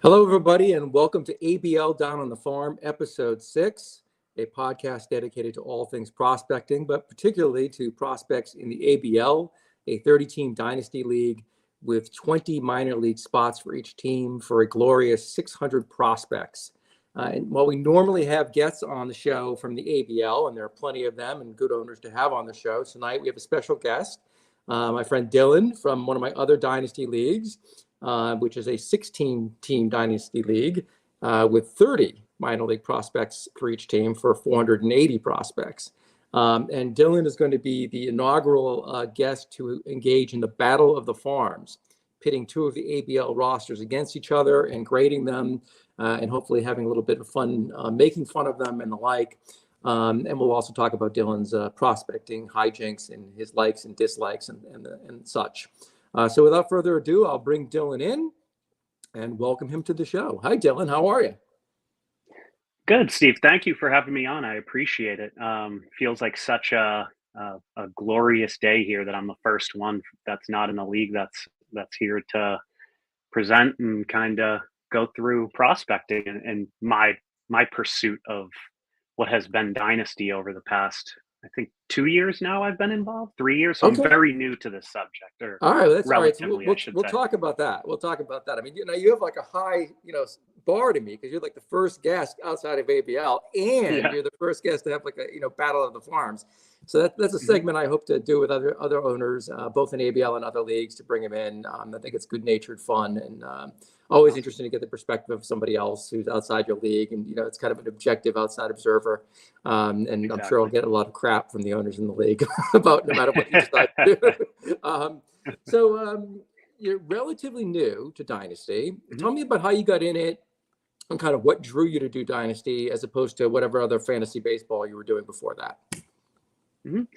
Hello, everybody, and welcome to ABL Down on the Farm, Episode 6, a podcast dedicated to all things prospecting, but particularly to prospects in the ABL, a 30-team dynasty league with 20 minor league spots for each team for a glorious 600 prospects. And while we normally have guests on the show from the ABL, and there are plenty of them and good owners to have on the show, tonight we have a special guest, my friend Dylan from one of my other dynasty leagues. Which is a 16-team dynasty league with 30 minor league prospects for each team for 480 prospects. And Dylan is going to be the inaugural guest to engage in the Battle of the Farms, pitting two of the ABL rosters against each other and grading them and hopefully having a little bit of fun making fun of them and the like. And we'll also talk about Dylan's prospecting hijinks and his likes and dislikes and such. So without further ado, I'll bring Dylan in and welcome him to the show. Hi, Dylan. How are you? Good, Steve. Thank you for having me on. I appreciate it. Feels like such a glorious day here that I'm the first one that's not in the league that's here to present and kind of go through prospecting and my pursuit of what has been dynasty over the past, I think, 2 years now I've been involved, 3 years. So Okay. I'm very new to this subject, or All right, that's relatively, all right. So I should we'll say. talk about that. We'll talk about that. I mean, you have like a high, bar to me because you're like the first guest outside of ABL, and Yeah. you're the first guest to have like a, Battle of the Farms. So that's a segment I hope to do with other owners, both in ABL and other leagues, to bring them in. I think it's good-natured fun and always interesting to get the perspective of somebody else who's outside your league, and it's kind of an objective outside observer. And Exactly. I'm sure I'll get a lot of crap from the owners in the league about no matter what you decide to do. So you're relatively new to Dynasty. Tell me about how you got in it and kind of what drew you to do Dynasty as opposed to whatever other fantasy baseball you were doing before that.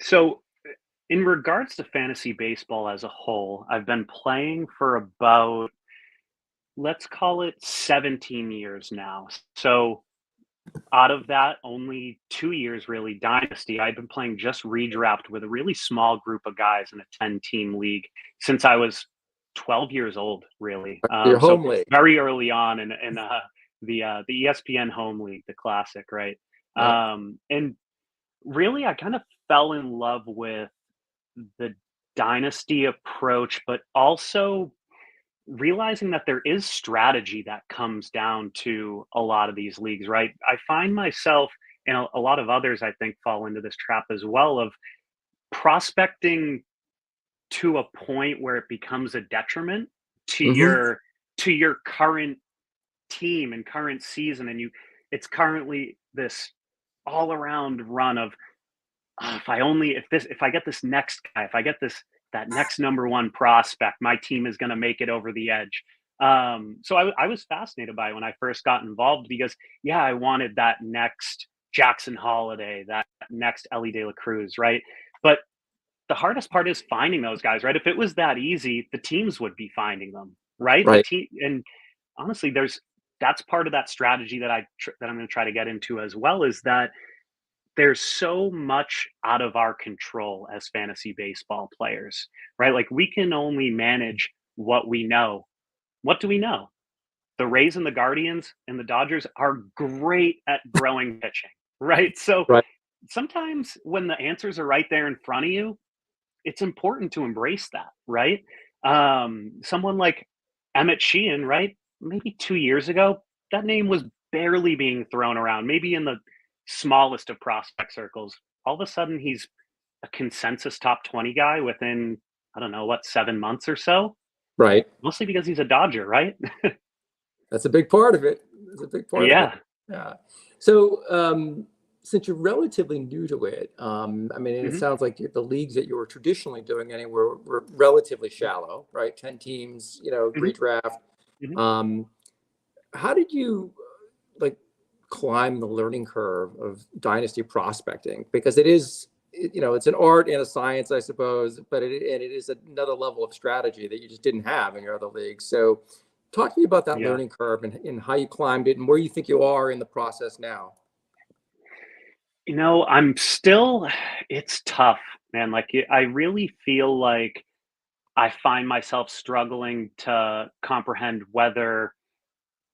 So, in regards to fantasy baseball as a whole, I've been playing for about, let's call it 17 years now. So, out of that, only 2 years really dynasty. I've been playing just redraft with a really small group of guys in a 10-team league since I was 12 years old, really. Your So home league. very early on in the ESPN home league, the classic, right? Yeah. And really, I kind of fell in love with the dynasty approach, but also realizing that there is strategy that comes down to a lot of these leagues, right? I find myself, and a lot of others I think fall into this trap as well, of prospecting to a point where it becomes a detriment to Mm-hmm. your current team and current season, and it's currently this all around run of, if I get this next guy, if I get that next number one prospect, my team is going to make it over the edge. So I was fascinated by it when I first got involved because, yeah, I wanted that next Jackson Holiday, that next Ellie De La Cruz, right? But the hardest part is finding those guys, right? If it was that easy, the teams would be finding them, right? The Right. team, and honestly, that's part of that strategy that that I'm going to try to get into as well, is that there's so much out of our control as fantasy baseball players, right? Like, we can only manage what we know. What do we know? The Rays and the Guardians and the Dodgers are great at growing pitching, right? So Right. sometimes when the answers are right there in front of you, it's important to embrace that, right? Someone like Emmett Sheehan, right? Maybe 2 years ago, that name was barely being thrown around, maybe in the smallest of prospect circles. All of a sudden, he's a consensus top 20 guy within, I don't know, 7 months or so, Right. mostly because he's a Dodger, right? That's a big part of it. That's a big part of it. Yeah. Yeah. So since you're relatively new to it, I mean, and it hmm sounds like the leagues that you were traditionally doing anywhere were relatively shallow, right? 10 teams, hmm redraft. hmm Um, how did you like climb the learning curve of dynasty prospecting? Because it's an art and a science, I suppose, but it is another level of strategy that you just didn't have in your other leagues. So talk to me about that Yeah. learning curve and how you climbed it and where you think you are in the process now. It's tough, man. Like, I really feel like I find myself struggling to comprehend whether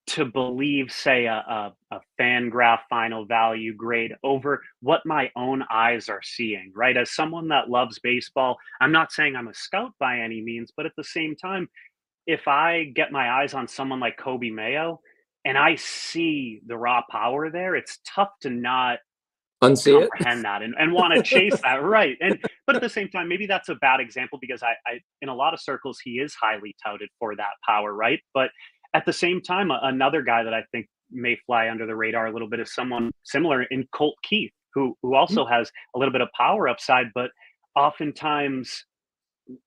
to believe, say, a fan graph final value grade over what my own eyes are seeing, right? As someone that loves baseball, I'm not saying I'm a scout by any means, but at the same time, if I get my eyes on someone like Kobe Mayo and I see the raw power there, it's tough to not Unsee it. comprehend that and want to chase that, right? And but at the same time, maybe that's a bad example because I in a lot of circles he is highly touted for that power, right? But at the same time, another guy that I think may fly under the radar a little bit is someone similar in Colt Keith, who also has a little bit of power upside, but oftentimes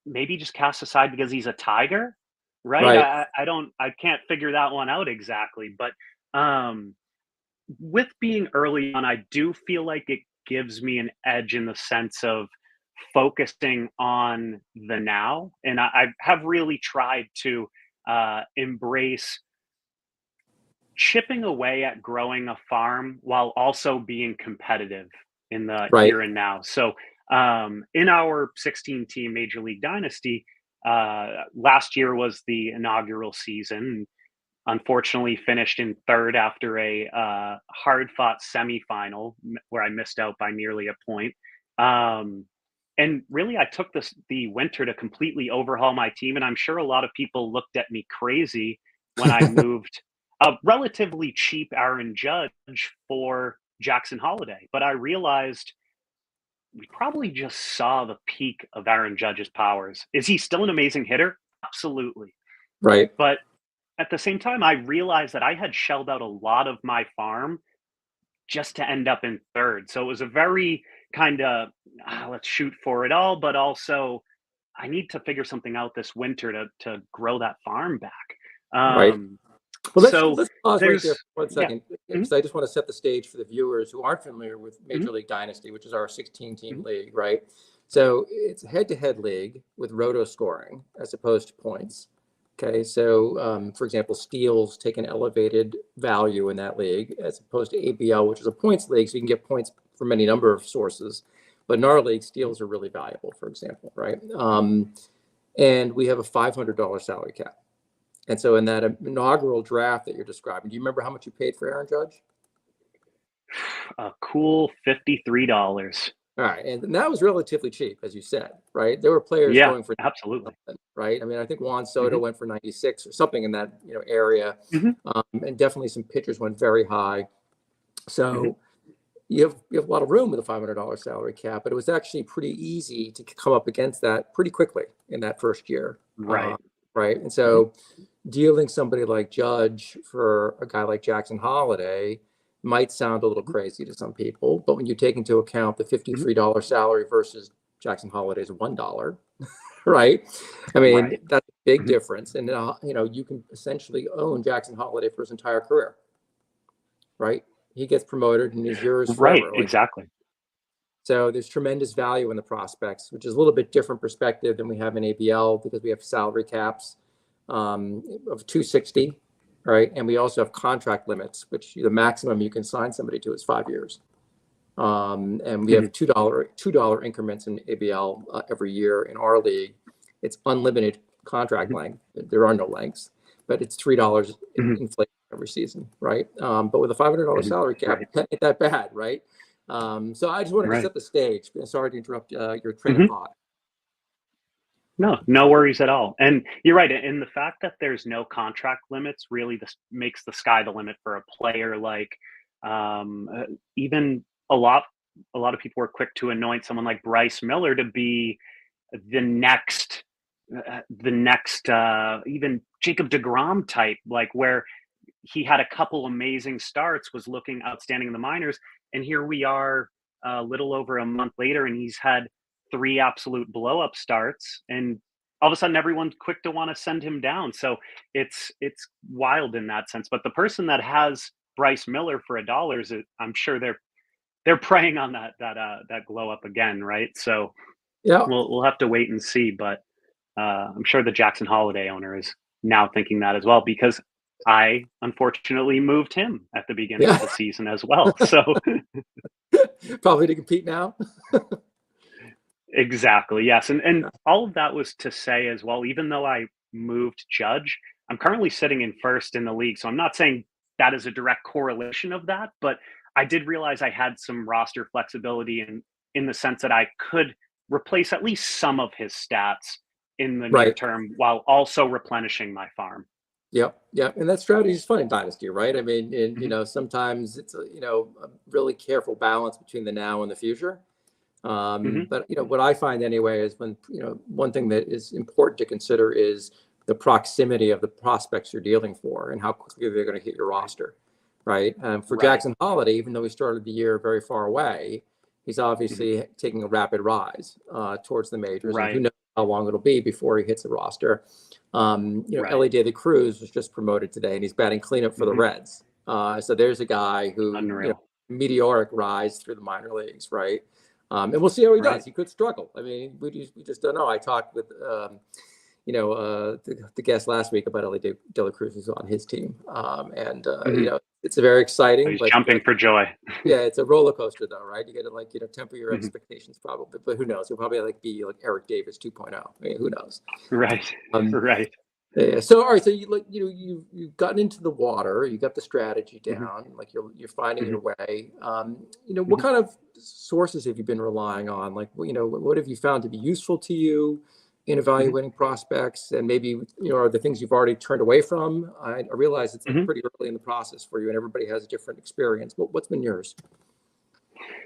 maybe just cast aside because he's a tiger, right? Right. I can't figure that one out exactly, but um with being early on, I do feel like it gives me an edge in the sense of focusing on the now. And I have really tried to embrace chipping away at growing a farm while also being competitive in the Right. here and now. So, in our 16 team Major League Dynasty, last year was the inaugural season. Unfortunately, finished in third after a hard-fought semifinal where I missed out by nearly a point. Um, and really, I took the winter to completely overhaul my team, and I'm sure a lot of people looked at me crazy when I moved a relatively cheap Aaron Judge for Jackson Holiday. But I realized we probably just saw the peak of Aaron Judge's powers. Is he still an amazing hitter? Absolutely. Right. But at the same time, I realized that I had shelled out a lot of my farm just to end up in third. So it was a very kind of let's shoot for it all, but also I need to figure something out this winter to grow that farm back. Right. Um, Well, so let's pause right there there's for 1 yeah. second, Mhm, because I just want to set the stage for the viewers who aren't familiar with mhm, Major League Dynasty, which is our 16-team mhm, league, right? So it's a head-to-head league with roto scoring as opposed to points. Okay, so for example, steals take an elevated value in that league as opposed to ABL, which is a points league, so you can get points from any number of sources. But in our league, steals are really valuable, for example, right? And we have a $500 salary cap. And so in that inaugural draft that you're describing, do you remember how much you paid for Aaron Judge? a cool $53. All right, and that was relatively cheap, as you said, right? There were players Yeah, going for absolutely. something, right? I mean, I think Juan Soto Hmm. went for 96 or something in that area, Hmm. and definitely some pitchers went very high. Hmm. So you have a lot of room with a $500 salary cap, but it was actually pretty easy to come up against that pretty quickly in that first year, Right. right? And Hmm. so dealing somebody like Judge for a guy like Jackson Holiday might sound a little crazy to some people, but when you take into account the Hmm. $53 salary versus Jackson Holiday's $1, right? I mean, Right. that's a big Hmm. difference. And, you can essentially own Jackson Holiday for his entire career, right? He gets promoted and he's yours Right. forever. Like, Exactly. so there's tremendous value in the prospects, which is a little bit different perspective than we have in ABL because we have salary caps of 260, right? And we also have contract limits, which the maximum you can sign somebody to is 5 years. And we Hmm. have $2 increments in ABL every year in our league. It's unlimited contract length. There are no lengths, but it's $3 in Hmm. inflation every season, right? But with a $500 Hmm. salary cap, Right. that ain't that bad, right? So I just wanted to Right. set the stage. Sorry to interrupt your train of Hmm. thought. No, no worries at all. And you're right. And the fact that there's no contract limits really this makes the sky the limit for a player like even a lot of people were quick to anoint someone like Bryce Miller to be the next even Jacob DeGrom type, like where he had a couple amazing starts, was looking outstanding in the minors, and here we are a little over a month later, and he's had three absolute blow up starts, and all of a sudden everyone's quick to want to send him down. So it's wild in that sense. But the person that has Bryce Miller for $1 is, I'm sure they're preying on that glow up again, right? So Yeah, we'll have to wait and see. But I'm sure the Jackson Holiday owner is now thinking that as well because I unfortunately moved him at the beginning yeah, of the season as well. So probably to compete now. exactly, yes, and all of that was to say as well. Even though I moved Judge, I'm currently sitting in first in the league. So I'm not saying that is a direct correlation of that, but I did realize I had some roster flexibility in the sense that I could replace at least some of his stats in the near Right. term while also replenishing my farm. Yep. Yep. And that strategy is fun in Dynasty, right? I mean, Mhm, sometimes it's a really careful balance between the now and the future. mhm, But what I find anyway is when one thing that is important to consider is the proximity of the prospects you're dealing for and how quickly they're going to hit your right, roster, right? For right, Jackson Holiday, even though he started the year very far away, he's mhm, obviously taking a rapid rise towards the majors, and who right, knows how long it'll be before he hits the roster. right, Ellie De La Cruz was just promoted today, and he's batting cleanup for the mhm, Reds. So there's a guy who, unreal, meteoric rise through the minor leagues, right? And we'll see how he right, does. He could struggle. I mean, we just don't know. I talked with, the guest last week about Ellie De La Cruz, who's on his team. And, mhm. it's a very exciting, He's but jumping for joy. yeah, it's a roller coaster though, right? You got to temper your Mhm, expectations probably, but who knows? He'll probably be like Eric Davis 2.0. I mean, who knows? right, Um, right, yeah. So, all right. So you've gotten into the water. You got the strategy mhm, down. Like you're finding mhm, your way. What mhm, kind of sources have you been relying on? Like, what have you found to be useful to you in mhm, evaluating prospects? And maybe are the things you've already turned away from? I realize it's like mhm. pretty early in the process for you, and everybody has a different experience. What's been yours?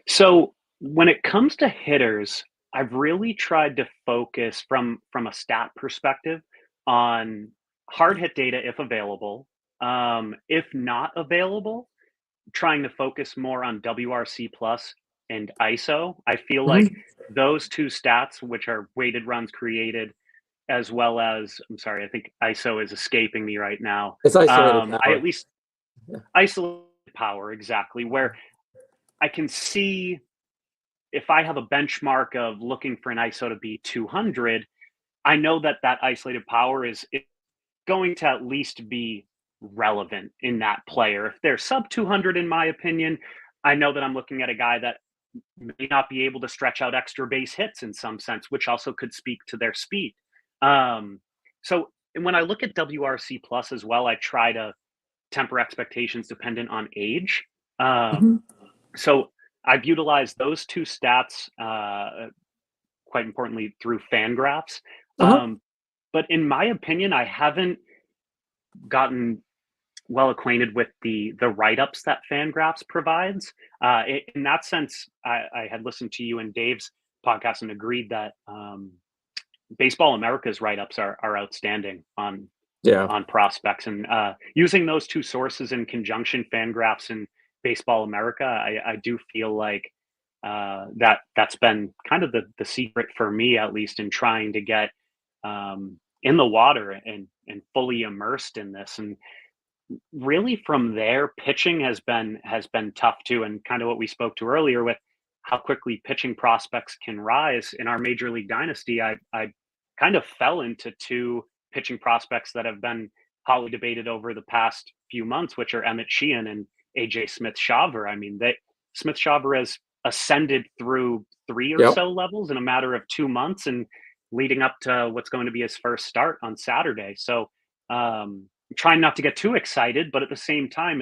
So when it comes to hitters, I've really tried to focus from a stat perspective on hard hit data if available. If not available, trying to focus more on WRC plus and ISO. I feel like Hmm. those two stats, which are weighted runs created, as well as I'm sorry, I think ISO is escaping me right now. It's isolated I power. at least Yeah. isolate power exactly where I can see if I have a benchmark of looking for an ISO to be 200, I know that that isolated power is going to at least be relevant in that player. If they're sub 200, in my opinion, I know that I'm looking at a guy that may not be able to stretch out extra base hits in some sense, which also could speak to their speed. Um, so when I look at WRC plus as well, I try to temper expectations dependent on age. Hmm. So I've utilized those two stats quite importantly through fan graphs. Uh-huh. Um, but in my opinion, I haven't gotten well acquainted with the write-ups that Fangraphs provides. In that sense, I had listened to you and Dave's podcast and agreed that Baseball America's write-ups are outstanding Yeah. on prospects, and using those two sources in conjunction, Fangraphs and Baseball America, I do feel like that's been kind of the secret for me, at least, in trying to get in the water and fully immersed in this. And really from there, pitching has been tough too, and kind of what we spoke to earlier with how quickly pitching prospects can rise in our major league dynasty. I kind of fell into two pitching prospects that have been hotly debated over the past few months, which are Emmett Sheehan and AJ Smith Shaver. I mean, they Smith Shaver has ascended through three or Yep. so levels in a matter of 2 months, and leading up to what's going to be his first start on Saturday. So trying not to get too excited, but at the same time,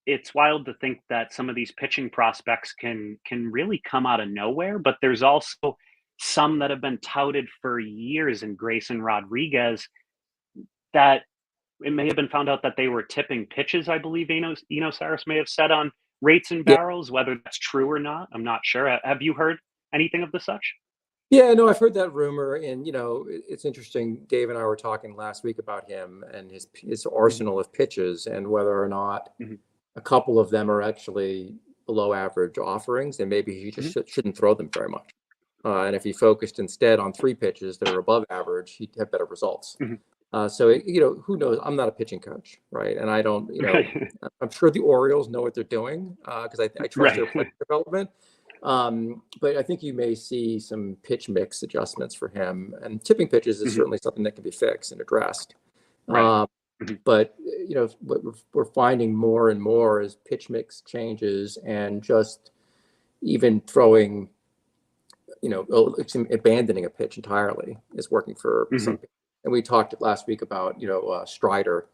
it's wild to think that some of these pitching prospects can really come out of nowhere. But there's also some that have been touted for years in Grayson Rodriguez that it may have been found out that they were tipping pitches. I believe Cyrus may have said on Rates and Yeah. Barrels. Whether that's true or not, I'm not sure. Have you heard anything of the such? Yeah, no, I've heard that rumor, and it's interesting. Dave and I were talking last week about him and his Mhm, arsenal of pitches, and whether or not mhm, a couple of them are actually below average offerings, and maybe he just mhm, shouldn't throw them very much. And if he focused instead on three pitches that are above average, he'd have better results. mhm. So who knows? I'm not a pitching coach, right? And I don't, Right, I'm sure the Orioles know what they're doing because I trust right. their player development. But I think you may see some pitch mix adjustments for him, and tipping pitches is Mhm, certainly something that can be fixed and addressed. right. Um, Mhm, but what we're finding more and more is pitch mix changes, and just even throwing, abandoning a pitch entirely is working for some mhm, people. And we talked last week about, Strider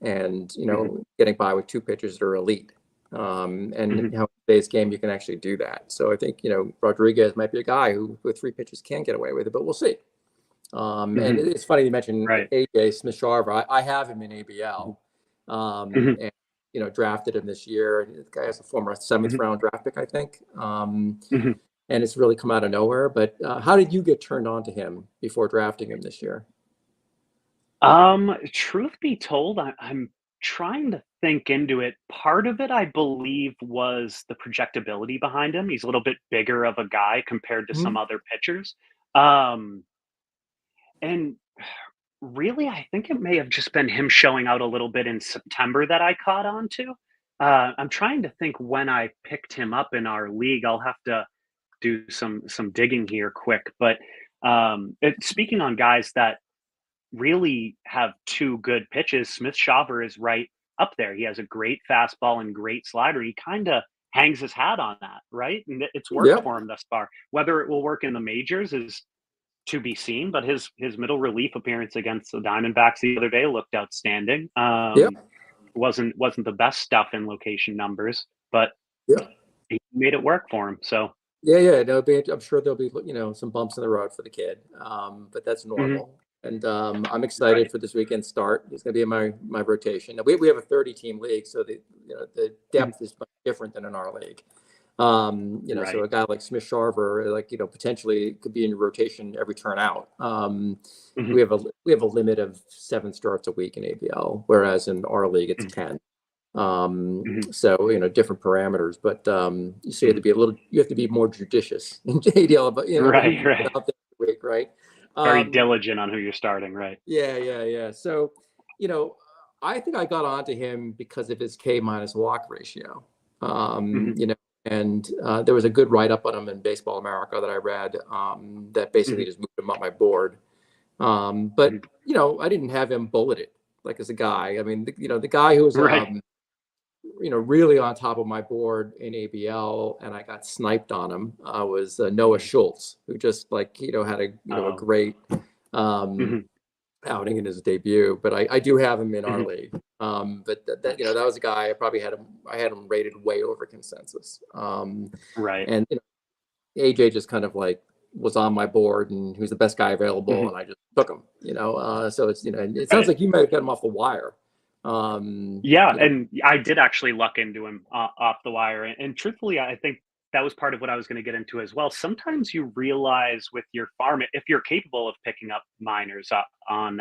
and, Mhm. getting by with two pitchers that are elite. And Mhm. how in today's game you can actually do that. So I think, Rodriguez might be a guy who with three pitches can get away with it, but we'll see. And Mhm. it's funny you mentioned Right. AJ Smith-Shawver. I have him in ABL, Mhm. and drafted him this year. The guy has a former seventh Mhm. round draft pick, I think. Mhm. And it's really come out of nowhere. But how did you get turned on to him before drafting him this year? Truth be told, I'm trying to think into it. Part of it, I believe, was the projectability behind him. He's a little bit bigger of a guy compared to some Mhm. other pitchers. Um, and really, I think it may have just been him showing out a little bit in September that I caught on to. I'm trying to think when I picked him up in our league. I'll have to do some digging here quick. But speaking on guys that really have two good pitches, Smith Shawver is right up there. He has a great fastball and great slider. He kind of hangs his hat on that, right? And it's worked Yep. for him thus far. Whether it will work in the majors is to be seen, but his middle relief appearance against the Diamondbacks the other day looked outstanding. Yep. Wasn't the best stuff in location numbers, but Yep. he made it work for him. So Yeah, yeah. No, I'm sure there'll be, some bumps in the road for the kid, but that's mhm, normal. And I'm excited right, for this weekend start. He's going to be in my rotation. Now, we have a 30-team league, so the mhm, depth is much different than in our league. So right, a guy like Smith Shawver, like, potentially could be in your rotation every turn out. mhm, We have a limit of 7 starts a week in ABL, whereas in our league it's mhm, 10. mhm, So different parameters, but you have to mhm. be you have to be more judicious in JDL, but about who Right, you put right. out there every week, right? Very Um, diligent on who you're starting, right? yeah, yeah, yeah. So, you know, I think I got onto him because of his K minus walk ratio. Mhm, And there was a good write up on him in Baseball America that I read, that basically mhm, just moved him up my board. But mhm. I didn't have him bulleted like as a guy. I mean, the guy who was Right. really on top of my board in ABL, and I got sniped on him, was Noah Mhm. Schultz, who just like had a Oh. great um, Mhm, outing in his debut. But I do have him in our mhm. league. But Nice. that was a guy I had him rated way over consensus. Right. And AJ just kind of like was on my board, and he was the best guy available, Mhm. and I just took him. So it's and it sounds Right. like you might have got him off the wire. Yeah, and I did actually luck into him off the wire. And truthfully, I think that was part of what I was going to get into as well. Sometimes you realize with your farm, if you're capable of picking up minors on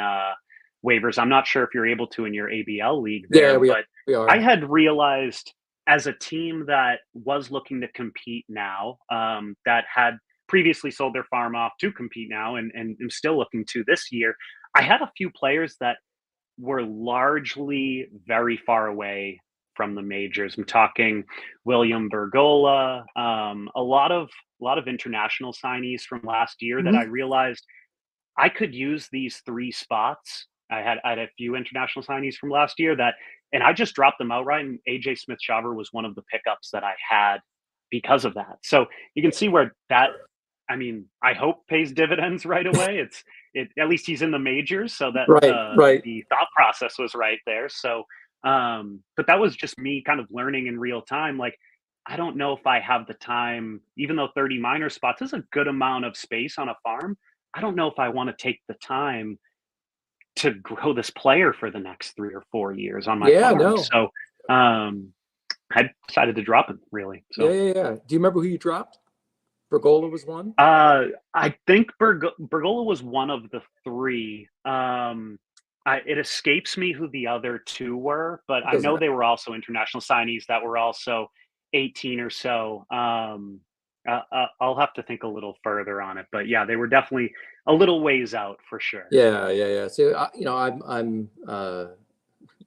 waivers, I'm not sure if you're able to in your ABL league Yeah, there, but we I are. had realized as a team that was looking to compete now, that had previously sold their farm off to compete now, and am still looking to this year. I had a few players that were largely very far away from the majors. I'm talking William Bergola, a lot of international signees from last year that I Mhm. realized I could use these 3 spots. I had a few international signees from last year that and I just dropped them outright, and AJ Smith-Shawver was one of the pickups that I had because of that. So, you can see where that I mean, I hope pays dividends right away. At least he's in the majors, so that Right, right. the thought process was right there. So, but that was just me kind of learning in real time. Like, I don't know if I have the time, even though 30 minor spots is a good amount of space on a farm. I don't know if I want to take the time to grow this player for the next 3 or 4 years on my Yeah, farm. no. So, um, I decided to drop him really. Yeah, So, yeah, yeah. Do you remember who you dropped? Bergola was one? I think Bergola was one of the 3. It escapes me who the other 2 were, but It I doesn't know matter. they were also international signees that were also 18 or so. I'll have to think a little further on it, but yeah, they were definitely a little ways out for sure. Yeah, yeah, yeah. So, I'm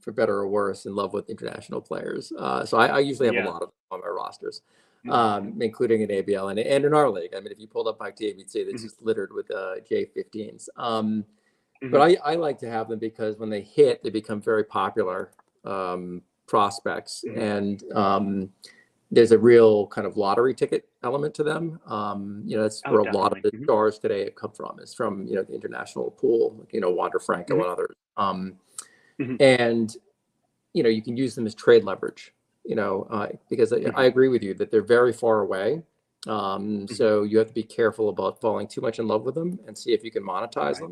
for better or worse in love with international players. So I usually have a Yeah. lot of them on my rosters, Mhm, including in ABL and in our league. I mean, if you pulled up my team, you'd see that it's mhm, just littered with J15s. But mhm, I like to have them because when they hit, they become very popular prospects. mhm, And there's a real kind of lottery ticket element to them. That's Oh, where a lot of definitely. the stars today have come from, is from, the international pool, Wander Franco Hmm. and others. Hmm. And, you can use them as trade leverage, because I Hmm. agree with you that they're very far away. Hmm. So you have to be careful about falling too much in love with them and see if you can monetize Right.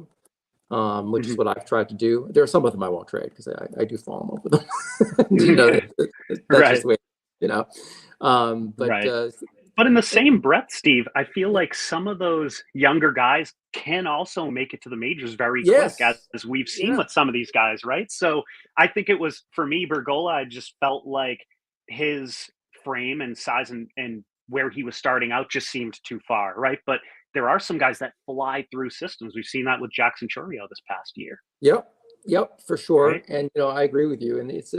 them, which is Hmm. what I've tried to do. There are some of them I won't trade because I do fall in love with them. That's just Right. the way, you know. But Right. But in the eh, same breath, Steve, I feel yeah, like some of those younger guys can also make it to the majors very quick, yes, as we've seen yeah, with some of these guys, right? So I think it was for me, Bergola, I just felt like his frame and size and where he was starting out just seemed too far, right? But there are some guys that fly through systems. We've seen that with Jackson Churio this past year, yep, yep, for sure. right? And I agree with you. And it's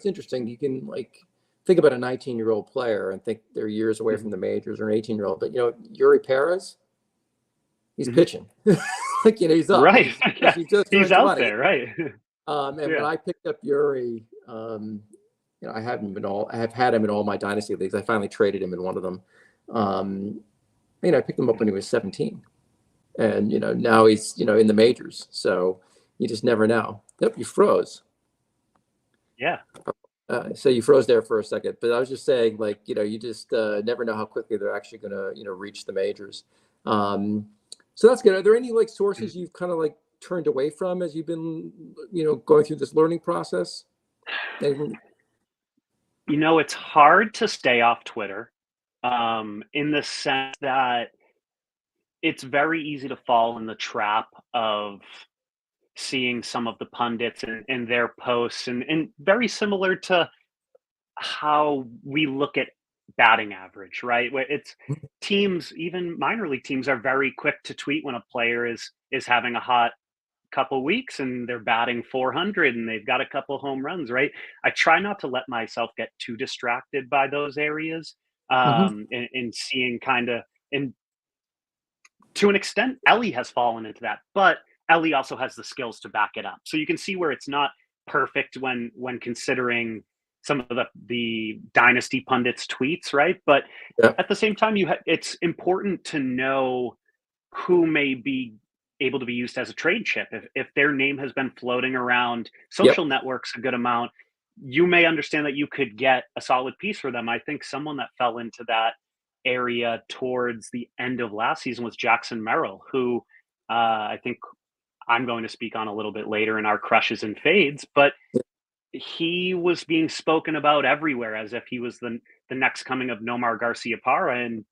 interesting. You can like think about a 19-year-old player and think they're years away Hmm. from the majors, or an 18-year-old. But Yuri Perez, he's Hmm. pitching. Like, he's up. Right. Yeah. He just He's turned out 20. there, right? And when Yeah. I picked up Yuri, I have had him in all my dynasty leagues. I finally traded him in one of them. Um, I picked him up when he was 17, and now he's in the majors. So you just never know. Yep, you froze. Yeah. So you froze there for a second, but I was just saying, like, you just never know how quickly they're actually going to reach the majors. Um, so that's good. Are there any like sources you've kind of like turned away from as you've been going through this learning process? And, It's hard to stay off Twitter, in the sense that it's very easy to fall in the trap of seeing some of the pundits and their posts, and very similar to how we look at batting average, right? Where it's teams, even minor league teams, are very quick to tweet when a player is having a hot couple weeks and they're batting 400 and they've got a couple home runs, right? I try not to let myself get too distracted by those areas, Mhm. and seeing kind of, and to an extent, Ellie has fallen into that, but Ellie also has the skills to back it up. So you can see where it's not perfect when considering some of the dynasty pundits tweets, right? But Yeah. at the same time, it's important to know who may be able to be used as a trade chip. If their name has been floating around social Yep. networks a good amount, you may understand that you could get a solid piece for them. I think someone that fell into that area towards the end of last season was Jackson Merrill, who I think I'm going to speak on a little bit later in our crushes and fades, but he was being spoken about everywhere as if he was the next coming of Nomar Garcia Parra, and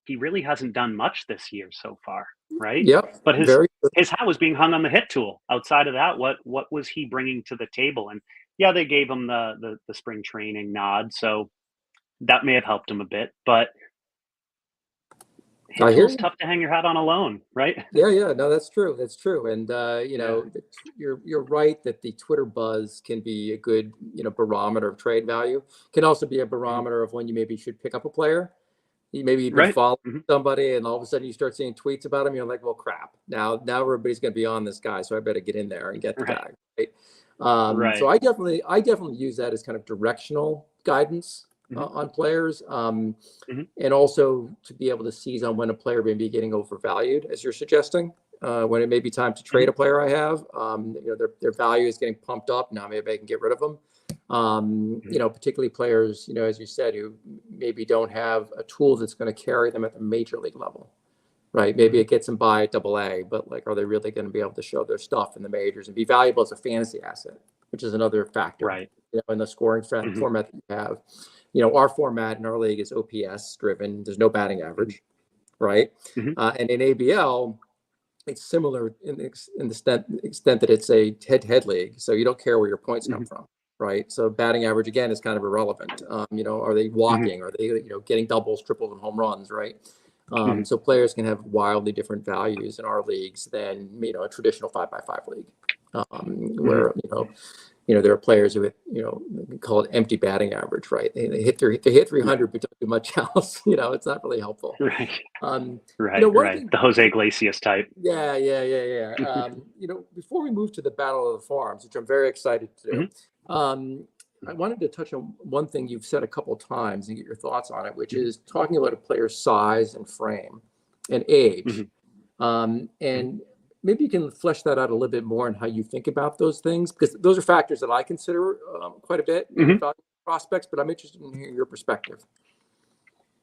he really hasn't done much this year so far, right? Yep. But his Very good. his hat was being hung on the hit tool. Outside of that, what was he bringing to the table? And yeah, they gave him the spring training nod, so that may have helped him a bit. But hit I hear tool's you. tough to hang your hat on alone, right? Yeah, yeah, no, that's true. That's true. And Yeah. you're right that the Twitter buzz can be a good, barometer of trade value. Can also be a Mhm. barometer of when you maybe should pick up a player. Maybe you've been Right. following Mhm. somebody, and all of a sudden you start seeing tweets about him. You're like, well, crap. Now everybody's going to be on this guy, so I better get in there and get the Right. guy. Right. So Right. I definitely use that as kind of directional guidance Mhm. on players. Mhm. And also to be able to seize on when a player may be getting overvalued, as you're suggesting, when it may be time to trade Mhm. a player I have. Their value is getting pumped up. Now maybe I can get rid of them. Mhm. Particularly players, as you said, who maybe don't have a tool that's going to carry them at the major league level, right? Maybe Mhm. it gets them by at AA, but like, are they really going to be able to show their stuff in the majors and be valuable as a fantasy asset, which is another factor, Right. in the scoring Mhm. format that you have. Our format in our league is OPS driven. There's no batting Mhm. average, right? Mhm. And in ABL, it's similar in the extent that it's a head-to-head league. So you don't care where your points come Mhm. from, right? So batting average again is kind of irrelevant. Are they Mhm. walking? Are they getting doubles, triples, and home runs, right? Mhm. So players can have wildly different values in our leagues than a traditional 5x5 league, Mhm. where there are players who hit, we call it empty batting average, right? They hit Right. 300 but don't do much else. It's not really helpful. Right. Um, Right. one Right. thing, The Jose Iglesias type. yeah, yeah, yeah, yeah. Before we move to the Battle of the Farms, which I'm very excited to Mhm. do, um, I wanted to touch on one thing you've said a couple of times and get your thoughts on it, which Mhm. is talking about a player's size and frame and age. Mhm. Mhm. And maybe you can flesh that out a little bit more and how you think about those things, because those are factors that I consider quite a bit in Mhm. evaluating prospects, but I'm interested in hearing your perspective.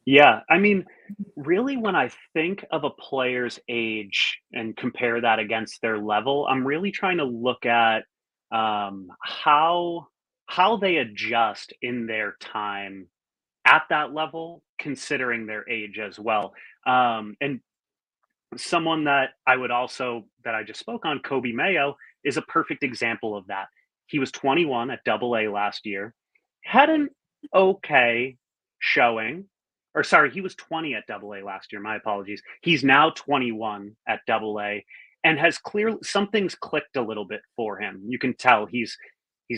Yeah, I mean, really, when I think of a player's age and compare that against their level, I'm really trying to look at how they adjust in their time at that level, considering their age as well. And someone that I would also that I just spoke on, Kobe Mayo, is a perfect example of that. He was 21 at Double A last year, had an okay showing, or sorry, he was 20 at Double A last year. My apologies. He's now 21 at Double A, and has clearly something's clicked a little bit for him. You can tell he's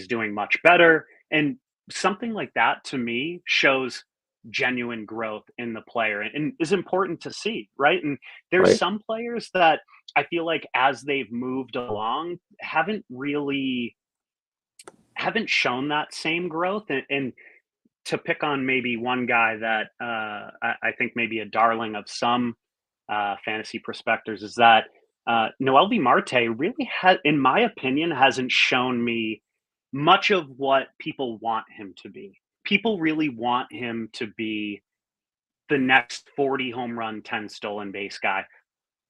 doing much better, and something like that to me shows genuine growth in the player and is important to see, right? And there's Right. some players that I feel like as they've moved along haven't shown that same growth. And to pick on maybe one guy that I think maybe a darling of some fantasy prospectors is that Noel V. Marte really has, in my opinion, hasn't shown me much of what people want him to be. People really want him to be the next 40 home run, 10 stolen base guy.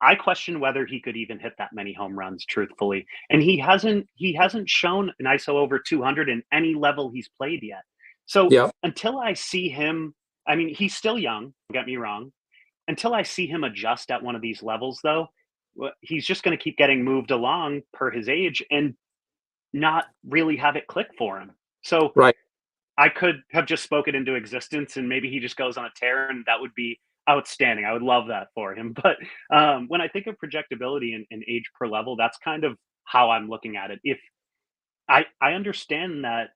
I question whether he could even hit that many home runs, truthfully. And he hasn't shown an ISO over 200 in any level he's played yet. So Yeah. until I see him, I mean, he's still young, don't get me wrong. Until I see him adjust at one of these levels, though, he's just going to keep getting moved along per his age and not really have it click for him. So Right. I could have just spoken into existence and maybe he just goes on a tear and that would be outstanding. I would love that for him. But when I think of projectability and age per level, that's kind of how I'm looking at it. If I understand that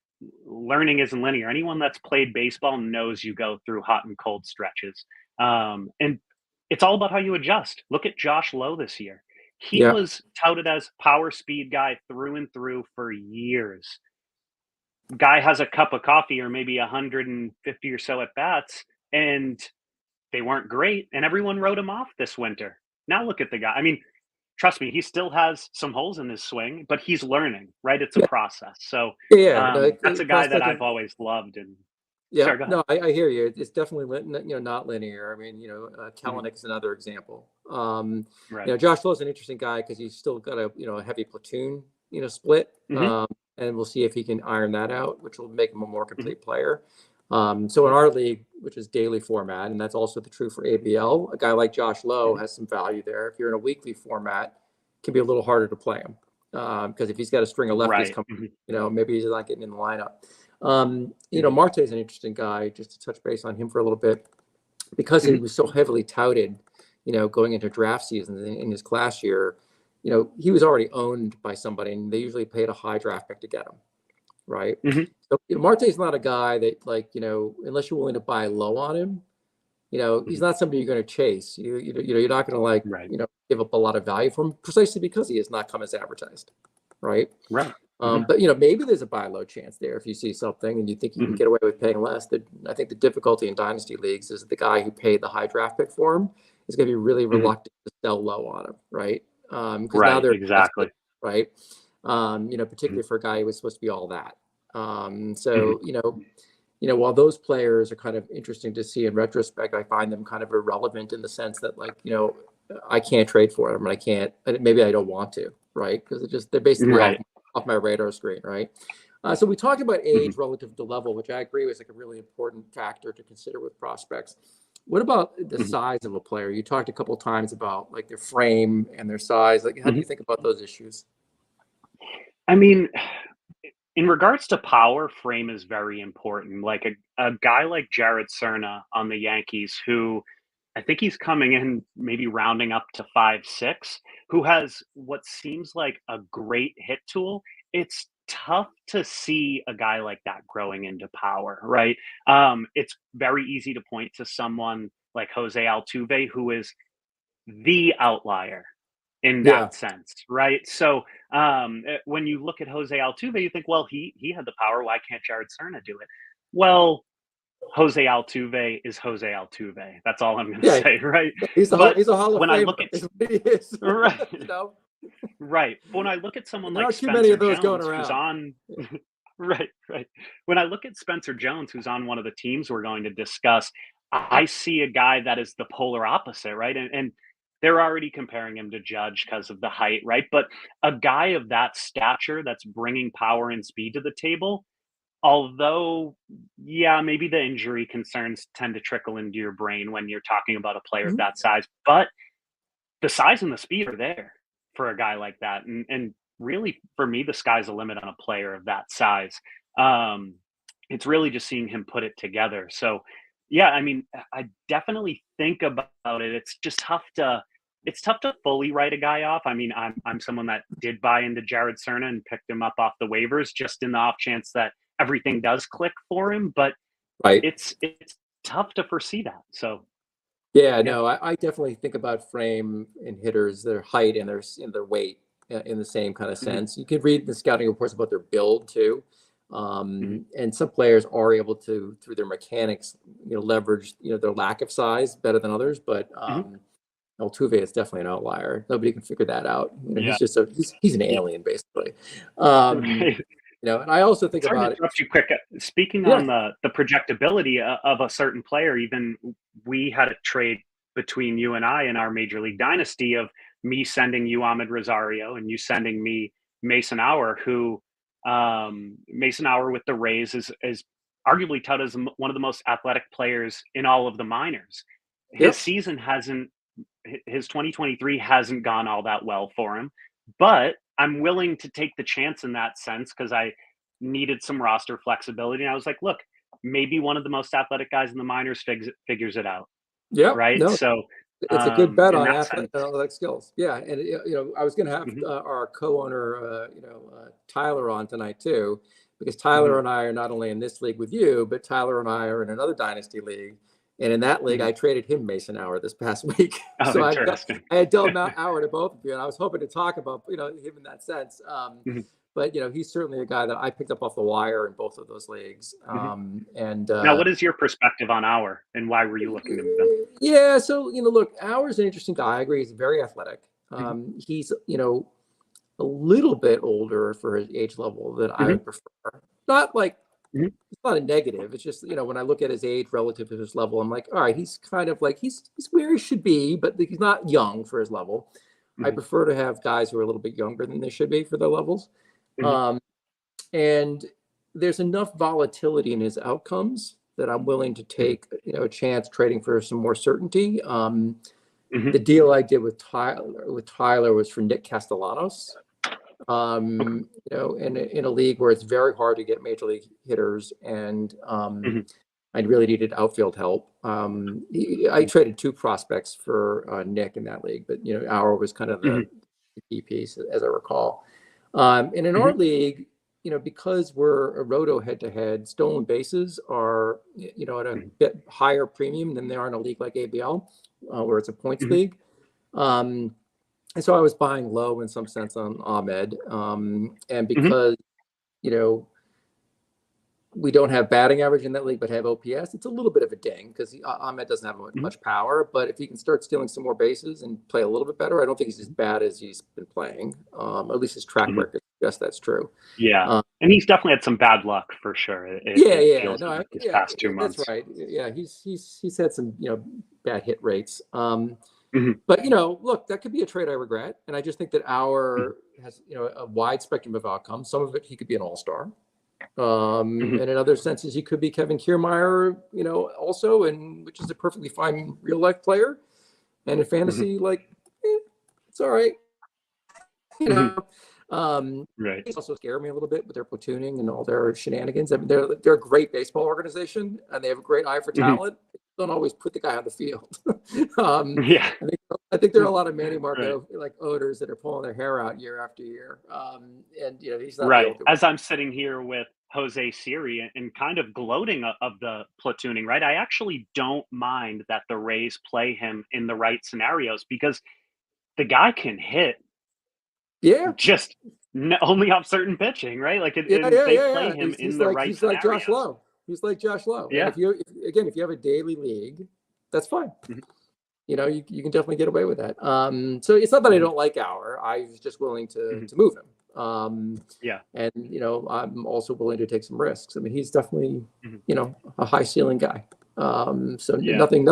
learning isn't linear. Anyone that's played baseball knows you go through hot and cold stretches. And it's all about how you adjust. Look at Josh Lowe this year. He Yeah. was touted as power speed guy through and through for years. Guy has a cup of coffee or maybe 150 or so at bats, and they weren't great, and everyone wrote him off this winter. Now look at the guy. I mean, trust me, he still has some holes in his swing, but he's learning, right? It's a Yeah. process. So Yeah. No, that's a guy that I've prospecting. always loved. And Yeah, sorry, go ahead. no, I hear you. It's definitely not linear. I mean, Mhm. Kellenic is another example. Right. Josh Lowe's an interesting guy because he's still got a heavy platoon, split. Hmm. And we'll see if he can iron that out, which will make him a more Hmm. complete player. So in our league, which is daily format, and that's also the true for ABL, a guy like Josh Lowe Hmm. has some value there. If you're in a weekly format, it can be a little harder to play him because if he's got a string of lefties Right. coming, Hmm. maybe he's not getting in the lineup. Hmm. Marte is an interesting guy, just to touch base on him for a little bit, because he Hmm. was so heavily touted, going into draft season in his class year. He was already owned by somebody, and they usually paid a high draft pick to get him, right? Hmm. So Marte is not a guy that, like, unless you're willing to buy low on him, he's Hmm. not somebody you're going to chase. You're not going to, like, Right. give up a lot of value for him precisely because he has not come as advertised, right? Right. Hmm. But maybe there's a buy low chance there if you see something and you think you can Hmm. get away with paying less. I think the difficulty in dynasty leagues is that the guy who paid the high draft pick for him is going to be really Hmm. reluctant to sell low on him, right? Because now Right. they're invested, Exactly. right? Hmm. Particularly for a guy who was supposed to be all that. Hmm. So while those players are kind of interesting to see in retrospect, I find them kind of irrelevant in the sense that, like, I can't trade for them, and I can't, and maybe I don't want to, right? Because they're basically off Right. my radar screen, right? So we talk about Hmm. age relative to level, which I agree is like a really important factor to consider with prospects. What about the Hmm. size of a player? You talked a couple of times about, like, their frame and their size. Like, how do Hmm. you think about those issues? I mean, in regards to power, frame is very important. Like a guy like Jared Cerna on the Yankees, who I think he's coming in maybe rounding up to 5'6", who has what seems like a great hit tool. It's tough to see a guy like that growing into power, right? It's very easy to point to someone like Jose Altuve, who is the outlier in Yeah. that sense, right? So when you look at Jose Altuve, you think, well, he had the power. Why can't Jared Serna do it? Well, Jose Altuve is Jose Altuve. That's all I'm going to Yeah. say, right? He's But a Hall of when I look Famer. at Is what he is. right, You know, right. But when I look at someone and there like aren't too many Spencer of those going Jones, who's around. on right, right. When I look at Spencer Jones, who's on one of the teams we're going to discuss, I see a guy that is the polar opposite, right? And they're already comparing him to Judge because of the height, right? But a guy of that stature that's bringing power and speed to the table, although, yeah, maybe the injury concerns tend to trickle into your brain when you're talking about a player of Mhm. that size, but the size and the speed are there for a guy like that. And really, for me, the sky's the limit on a player of that size. Um, it's really just seeing him put it together. So, yeah, I mean, I definitely think about it. It's just tough to. It's tough to fully write a guy off. I mean, I'm someone that did buy into Jared Serna and picked him up off the waivers just in the off chance that everything does click for him. But Right. it's tough to foresee that. So Yeah, yeah. no, I definitely think about frame and hitters, their height and their weight in the same kind of Hmm. sense. You could read the scouting reports about their build too. Hmm. And some players are able to, through their mechanics, leverage, their lack of size better than others. But Hmm. Altuve is definitely an outlier. Nobody can figure that out. Yeah. He's an alien basically. Um, Right. and I also think Sorry to about it. interrupt you quick. Speaking Yeah. on the projectability of a certain player, even we had a trade between you and I in our Major League Dynasty of me sending you Ahmed Rosario and you sending me Mason Hour, who Mason Hour with the Rays is arguably touted as one of the most athletic players in all of the minors. His Yep. season hasn't his 2023 hasn't gone all that well for him, but I'm willing to take the chance in that sense because I needed some roster flexibility. And I was like, look, maybe one of the most athletic guys in the minors figures it out, Yep. right? No, So, it's a good bet in on that athletic sense, and athletic skills. Yeah, and I was going to have hmm our co-owner, Tyler, on tonight too, because hmm Tyler and I are not only in this league with you, but Tyler and I are in another dynasty league, and in that league, hmm I traded him Mason Hour this past week. oh, So interesting. I had dealt Mount Hour to both of you, and I was hoping to talk about him in that sense. Hmm. But he's certainly a guy that I picked up off the wire in both of those leagues, Hmm. and. Now, what is your perspective on Our and why were you looking to move him? Yeah, so look, Hour's an interesting guy. I agree. He's very athletic. Hmm. He's a little bit older for his age level that I Hmm. would prefer. Not like Hmm. it's not a negative. It's just when I look at his age relative to his level, I'm like, all right, he's kind of like he's where he should be, but he's not young for his level. I Hmm. prefer to have guys who are a little bit younger than they should be for their levels. Hmm. Um, and there's enough volatility in his outcomes that I'm willing to Hmm. take a chance trading for some more certainty. Hmm. The deal I did with Tyler was for Nick Castellanos. Okay. In a league where it's very hard to get major league hitters, and Hmm. I really needed outfield help. I traded two prospects for Nick in that league, but Auer was kind of Hmm. the key piece, as I recall. And in our Hmm. league, because we're a roto head-to-head, stolen bases are at a bit higher premium than they are in a league like ABL, where it's a points Hmm. league. Um, and so I was buying low in some sense on Ahmed. And Hmm. because, you know, we don't have batting average in that league, but have OPS, it's a little bit of a ding because Ahmed doesn't have Hmm. much power. But if he can start stealing some more bases and play a little bit better, I don't think he's as bad as he's been playing. At least his track Hmm. record suggests that's true. Yeah, Um, and he's definitely had some bad luck for sure. It yeah, feels no, like these yeah, past two that's months. right. Yeah, he's had some bad hit rates. Hmm. But look, that could be a trade I regret, and I just think that Hmm. our has a wide spectrum of outcomes. Some of it he could be an all-star, Hmm. and in other senses he could be Kevin Kiermaier, also, and which is a perfectly fine real life player. And in Hmm. fantasy, like it's all right, you Hmm. know. Um, Right. These also scare me a little bit with their platooning and all their shenanigans. I mean, they're a great baseball organization and they have a great eye for Hmm. talent. They don't always put the guy on the field. um, Yeah. I think there are a lot of Manny Right. Marco like odors that are pulling their hair out year after year. And he's not the Right. only one. As I'm sitting here with Jose Siri and kind of gloating of the platooning, right? I actually don't mind that the Rays play him in the right scenarios because the guy can hit Yeah. just only off certain pitching, right? Like, and they play Yeah. him in He's the like right Josh scenarios. Lowe. He's like Josh Lowe. And Yeah. if you have a daily league, that's fine. Mhm. You can definitely get away with that. So it's not that I Mhm. don't like Auer. I was just willing to Mhm. move him. Yeah. And I'm also willing to take some risks. I mean, he's definitely Mhm. a high ceiling guy. So Yeah. nothing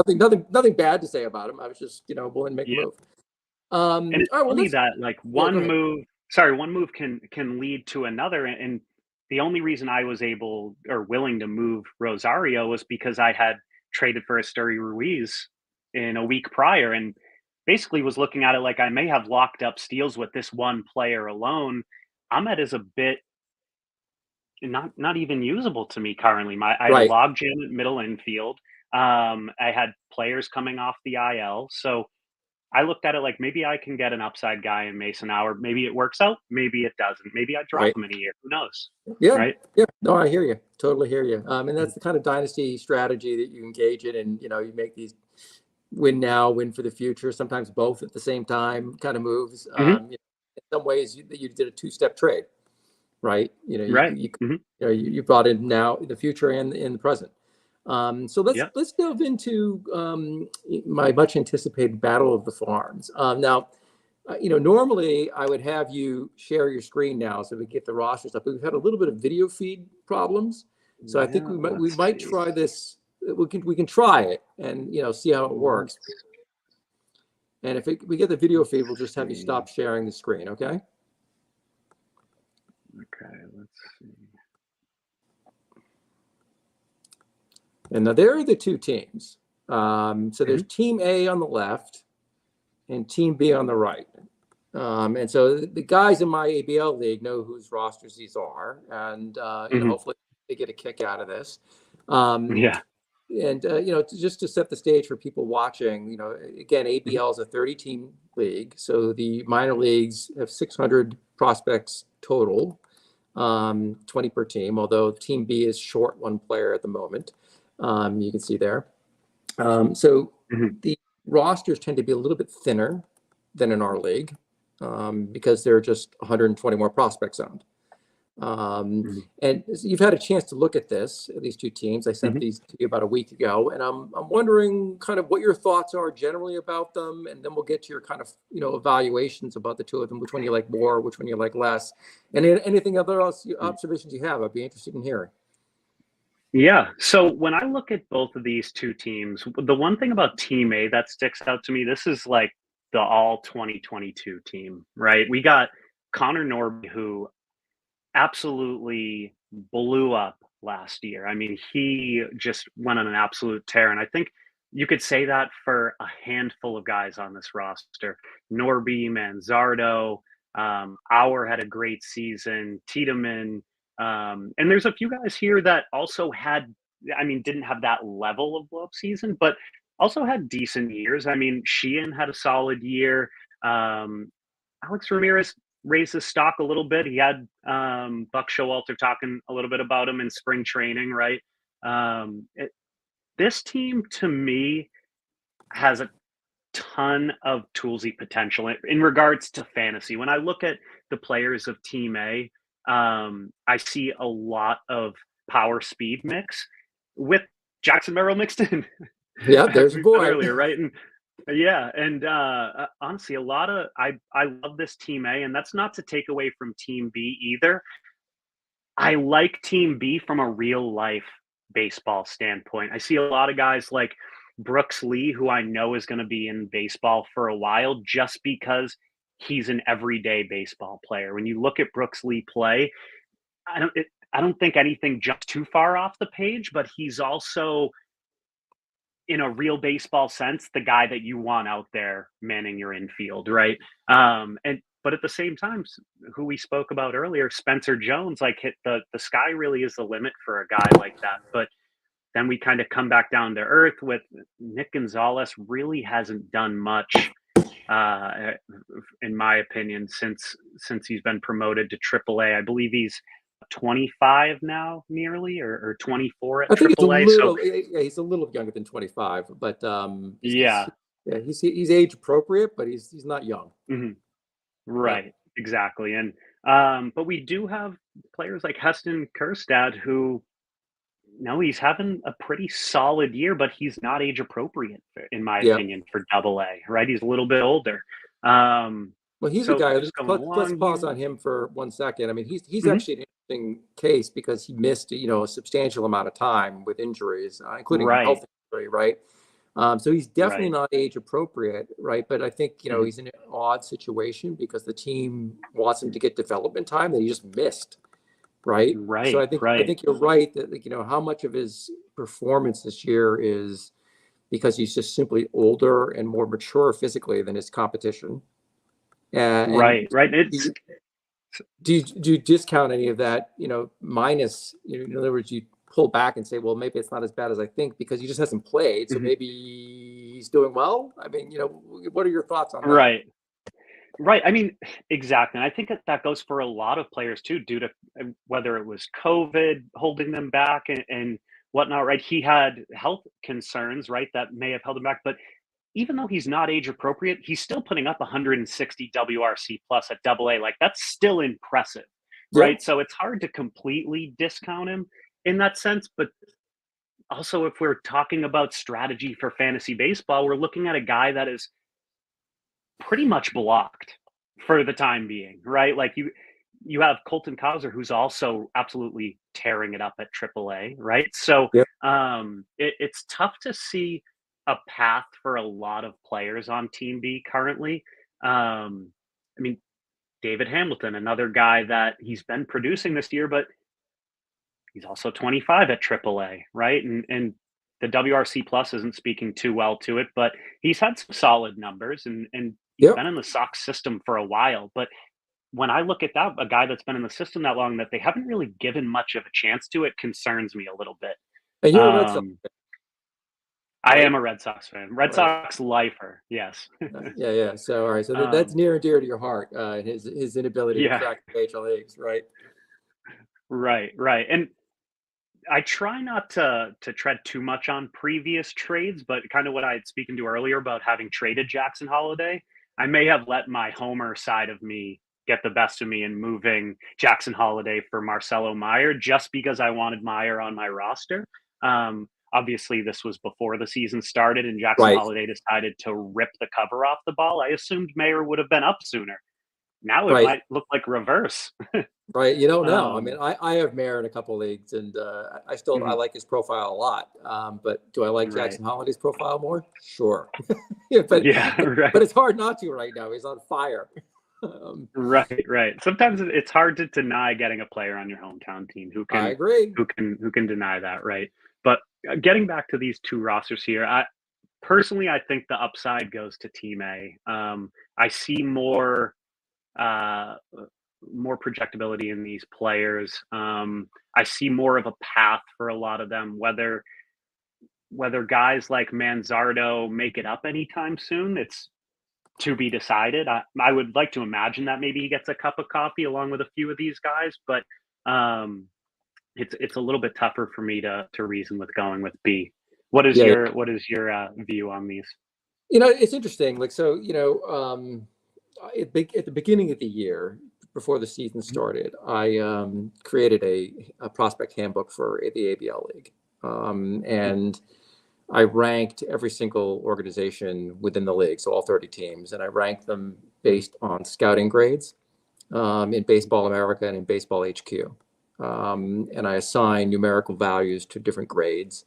bad to say about him. I was just willing to make the Yeah. move. And it's All right, well funny let's that like yeah, go ahead. one move can lead to another. And the only reason I was able or willing to move Rosario was because I had traded for Asturi Ruiz in a week prior, and basically was looking at it like I may have locked up steals with this one player alone. Ahmed is a bit not even usable to me currently. I had a Right. log jam at middle infield. I had players coming off the IL, so I looked at it like maybe I can get an upside guy in Mason Hour. Maybe it works out. Maybe it doesn't. Maybe I drop Right. him in a year. Who knows? Yeah. Right? Yeah. No, I hear you. Totally hear you. And Mhm. that's the kind of dynasty strategy that you engage in, and you make these win now, win for the future. Sometimes both at the same time kind of moves. Mhm. In some ways, you did a two-step trade, right? Right. Mhm. You brought in now the future and in the present. So let's Yep. let's delve into my much anticipated battle of the farms. Now, normally I would have you share your screen now so we get the rosters up. But we've had a little bit of video feed problems, so I think Yeah. we Let's might see. try this. We can try it and see how it works. Let's And if we get the video feed, we'll just have you see. stop sharing the screen, okay? Okay. Let's see. And now there are the two teams. So there's Mhm. Team A on the left and Team B on the right. And so the guys in my ABL league know whose rosters these are, and Mhm. hopefully they get a kick out of this. Um, Yeah. and just to set the stage for people watching, again, Mhm. ABL is a 30-team league, so the minor leagues have 600 prospects total, 20 per team. Although Team B is short one player at the moment, you can see there. So Mhm. the rosters tend to be a little bit thinner than in our league because there are just 120 more prospects owned. Mhm. And you've had a chance to look at these two teams. I sent Mhm. these to you about a week ago, and I'm wondering kind of what your thoughts are generally about them, and then we'll get to your kind of evaluations about the two of them, which one you like more, which one you like less, and anything other else Mhm. observations you have. I'd be interested in hearing. Yeah. So when I look at both of these two teams, the one thing about Team A that sticks out to me, this is like the all 2022 team, right? We got Connor Norby, who absolutely blew up last year. I mean, he just went on an absolute tear. And I think you could say that for a handful of guys on this roster. Norby, Manzardo, Auer had a great season, Tiedemann. And there's a few guys here that also had, I mean, didn't have that level of blow up season, but also had decent years. I mean, Sheehan had a solid year. Um, Alex Ramirez raised his stock a little bit. He had Buck Showalter talking a little bit about him in spring training, right? Um, it, this team to me has a ton of toolsy potential in regards to fantasy. When I look at the players of Team A, I see a lot of power speed mix with Jackson Merrill mixed in. Yeah, As there's a we said boy. earlier, right? And yeah, and honestly, a lot of I love this Team A, and that's not to take away from Team B either. I like Team B from a real life baseball standpoint. I see a lot of guys like Brooks Lee, who I know is going to be in baseball for a while, just because he's an everyday baseball player. When you look at Brooks Lee play, I don't think anything jumps too far off the page, but he's also in a real baseball sense, the guy that you want out there manning your infield, right? And but at the same time, who we spoke about earlier, Spencer Jones, like hit the sky really is the limit for a guy like that. But then we kind of come back down to earth with Nick Gonzalez. Really hasn't done much, uh, in my opinion, since he's been promoted to AAA. I believe he's 25 now, nearly or 24 at I think he's a AAA. So little, yeah, he's a little younger than 25, but yeah. Yeah, he's age appropriate, but he's not young. Mhm. Yeah, Right, exactly, and, but we do have players like Heston Kjerstad who, no, he's having a pretty solid year, but he's not age appropriate, in my yeah. opinion, for Double A, right? He's a little bit older. Um, Well, he's a so guy. just going Let's along pause here. on him for 1 second. I mean, he's Mhm. actually an interesting case because he missed a substantial amount of time with injuries, including a Right, health injury, right? So he's definitely right. not age appropriate, right? But I think Mhm. he's in an odd situation because the team wants him to get development time that he just missed, right? So Right, I think you're right that like, how much of his performance this year is because he's just simply older and more mature physically than his competition. And right, right, do it's you, do you discount any of that, minus, in other words, you pull back and say, well, maybe it's not as bad as I think because he just hasn't played. So mhm. maybe he's doing well. I mean, what are your thoughts on that? Right. Right, I mean, exactly, and I think that that goes for a lot of players too, due to whether it was COVID holding them back and whatnot, right? He had health concerns, right, that may have held him back, but even though he's not age appropriate, he's still putting up 160 WRC plus at Double A. Like that's still impressive, Yeah. right? So it's hard to completely discount him in that sense, but also if we're talking about strategy for fantasy baseball, we're looking at a guy that is pretty much blocked for the time being, right? Like you have Colton Cowser, who's also absolutely tearing it up at AAA, right? So Yeah. it's tough to see a path for a lot of players on Team B currently. I mean, David Hamilton, another guy that he's been producing this year, but he's also 25 at AAA, right? And the WRC plus isn't speaking too well to it, but he's had some solid numbers and he's Yep. been in the Sox system for a while. But when I look at that, a guy that's been in the system that long that they haven't really given much of a chance to, it concerns me a little bit. And you're a Red Sox, Um, I right? am a Red Sox fan, Red Right. Sox lifer. Yes. Yeah, yeah. So, all right. So that's um, near and dear to your heart, his inability to yeah, crack the major leagues, right? right, right. And I try not to tread too much on previous trades, but kind of what I had spoken to earlier about having traded Jackson Holiday, I may have let my homer side of me get the best of me in moving Jackson Holiday for Marcelo Meyer just because I wanted Meyer on my roster. Obviously, this was before the season started, and Jackson Right. Holiday decided to rip the cover off the ball. I assumed Mayer would have been up sooner. Now it Right. might look like reverse. Right. You don't know. I mean, um, I have Mayer in a couple leagues, and I mhm, like his profile a lot. But do I like right. Jackson Holiday's profile more? Sure. Yeah, but Yeah, but right. it's hard not to right now. He's on fire. Um, Right, right. Sometimes it's hard to deny getting a player on your hometown team I agree. who can deny that, right? But getting back to these two rosters here, I personally I think the upside goes to Team A. I see uh, more projectability in these players. I see more of a path for a lot of them, whether guys like Manzardo make it up anytime soon. It's to be decided. I would like to imagine that maybe he gets a cup of coffee along with a few of these guys, but um, it's a little bit tougher for me to reason with going with B. Yeah. What is your view on these? It's interesting. Like, so, at the beginning of the year, before the season Mhm, started, I created a prospect handbook for the ABL League. mhm, And I ranked every single organization within the league, so all 30 teams, and I ranked them mhm, based on scouting grades in Baseball America and in Baseball HQ. And I assign numerical values to different grades.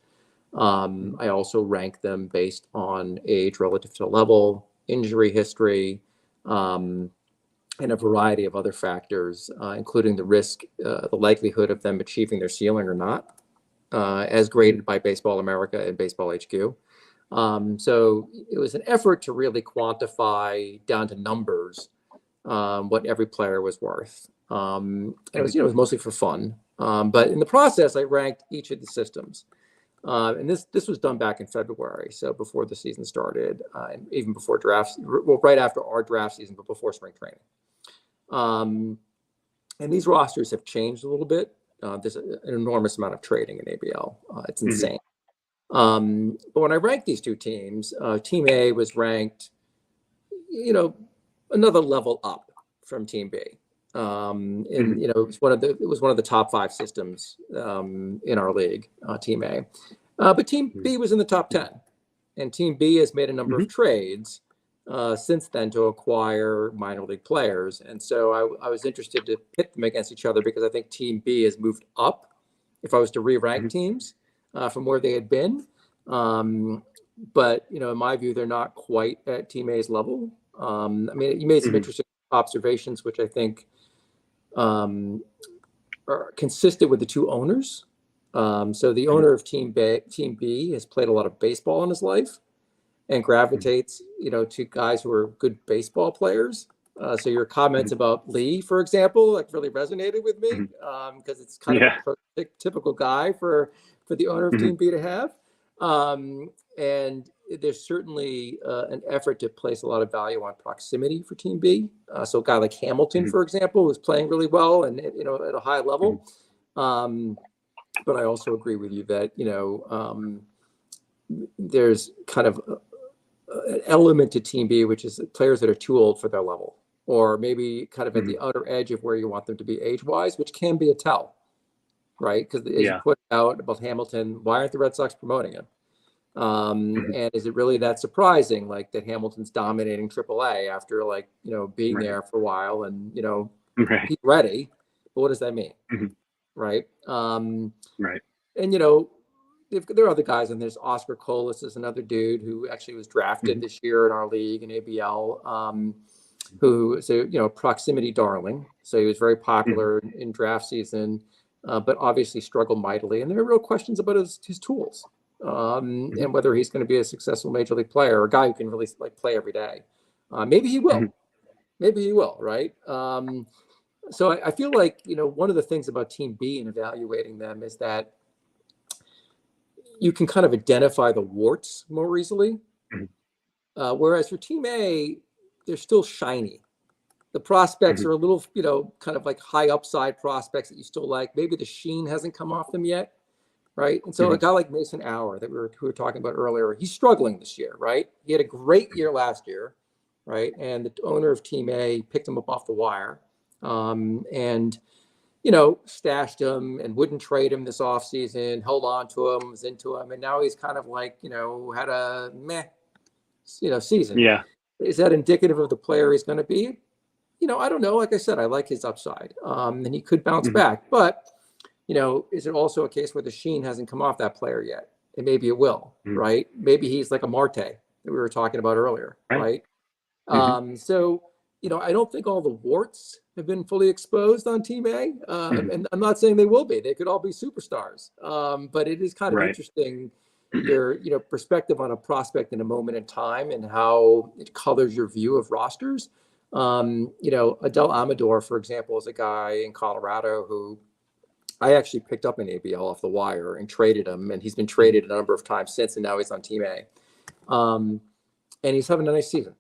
mhm, I also rank them based on age relative to level, injury history, um, and a variety of other factors, including the risk, the likelihood of them achieving their ceiling or not, as mhm, graded by Baseball America and Baseball HQ. So it was an effort to really quantify down to numbers what every player was worth. And mhm, it was mostly for fun. But in the process, I ranked each of the systems. And this was done back in February, so before the season started, and even before drafts, well, right after our draft season, but before spring training. Um, and these rosters have changed a little bit. There's an enormous amount of trading in ABL. It's mhm, insane. But when I ranked these two teams, Team A was ranked, another level up from Team B. And it was one of the top 5 systems in our league, Team A. But Team B was in the top 10, and Team B has made a number of trades since then to acquire minor league players. And so I was interested to pit them against each other because I think Team B has moved up if I was to re-rank teams from where they had been. But, in my view, they're not quite at Team A's level. I mean, you made some interesting observations, which I think are consistent with the two owners. So the owner of Team B has played a lot of baseball in his life and gravitates, to guys who are good baseball players. So your comments about Lee, for example, like really resonated with me because it's kind of a typical guy for the owner of Team B to have. And there's certainly an effort to place a lot of value on proximity for Team B. So a guy like Hamilton, for example, who's playing really well and at a high level. But I also agree with you that there's kind of an element to Team B, which is players that are too old for their level, or maybe kind of at the outer edge of where you want them to be age-wise, which can be a tell, right? Because as you put out about Hamilton, why aren't the Red Sox promoting him? And is it really that surprising, like that Hamilton's dominating AAA after being there for a while and he's ready, but what does that mean? Right. And there are other guys, and there's Oscar Colas is another dude who actually was drafted this year in our league in ABL, who is a proximity darling. So he was very popular in draft season, but obviously struggled mightily. And there are real questions about his tools. And whether he's going to be a successful major league player or a guy who can really play every day. Maybe he will. Maybe he will, right? So I feel like, one of the things about Team B and evaluating them is that you can kind of identify the warts more easily. Whereas for Team A, they're still shiny. The prospects are a little, kind of like high upside prospects that you still like. Maybe the sheen hasn't come off them yet. Right. And so a guy like Mason Auer that we were talking about earlier, he's struggling this year. Right. He had a great year last year. Right. And the owner of Team A picked him up off the wire and, stashed him and wouldn't trade him this offseason, held on to him, was into him. And now he's kind of had a meh, season. Yeah. Is that indicative of the player he's going to be? I don't know. Like I said, I like his upside and he could bounce back. But is it also a case where the sheen hasn't come off that player yet? And maybe it will, right? Maybe he's like a Marte that we were talking about earlier, right? So, I don't think all the warts have been fully exposed on Team A. And I'm not saying they will be. They could all be superstars. But it is kind of interesting, your perspective on a prospect in a moment in time and how it colors your view of rosters. Adel Amador, for example, is a guy in Colorado who I actually picked up an ABL off the wire and traded him, and he's been traded a number of times since, and now he's on Team A. And he's having a nice season,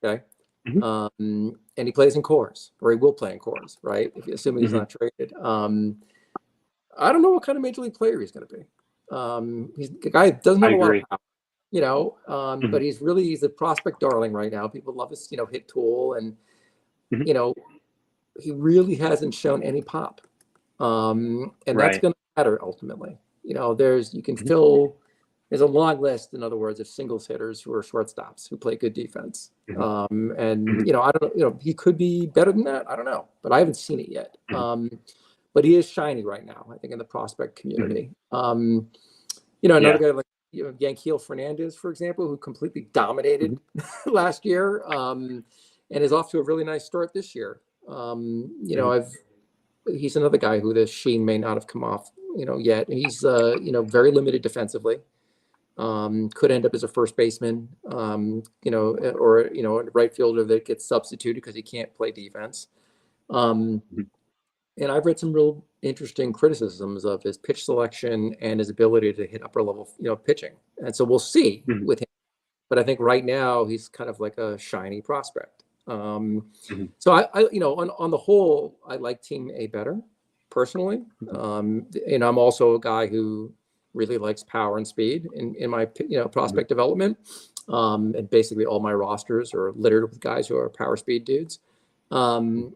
okay? And he plays in cores, or he will play in cores, right? Assuming he's not traded. I don't know what kind of major league player he's going to be. He's the guy doesn't have a lot of power, but he's a prospect darling right now. People love his, hit tool, and he really hasn't shown any pop. And that's going to matter ultimately. There's a long list, in other words, of singles hitters who are shortstops who play good defense. And I don't he could be better than that. I don't know, but I haven't seen it yet. But he is shiny right now, I think, in the prospect community. Another guy like Yanquiel Fernandez, for example, who completely dominated last year, and is off to a really nice start this year. He's another guy who the sheen may not have come off, yet. He's, very limited defensively. Could end up as a first baseman, or a right fielder that gets substituted because he can't play defense. And I've read some real interesting criticisms of his pitch selection and his ability to hit upper level, pitching. And so we'll see with him. But I think right now he's kind of like a shiny prospect. So I on the whole, I like Team A better personally. I'm also a guy who, really likes power and speed in my prospect development. And basically all my rosters are littered with guys who are power speed dudes. But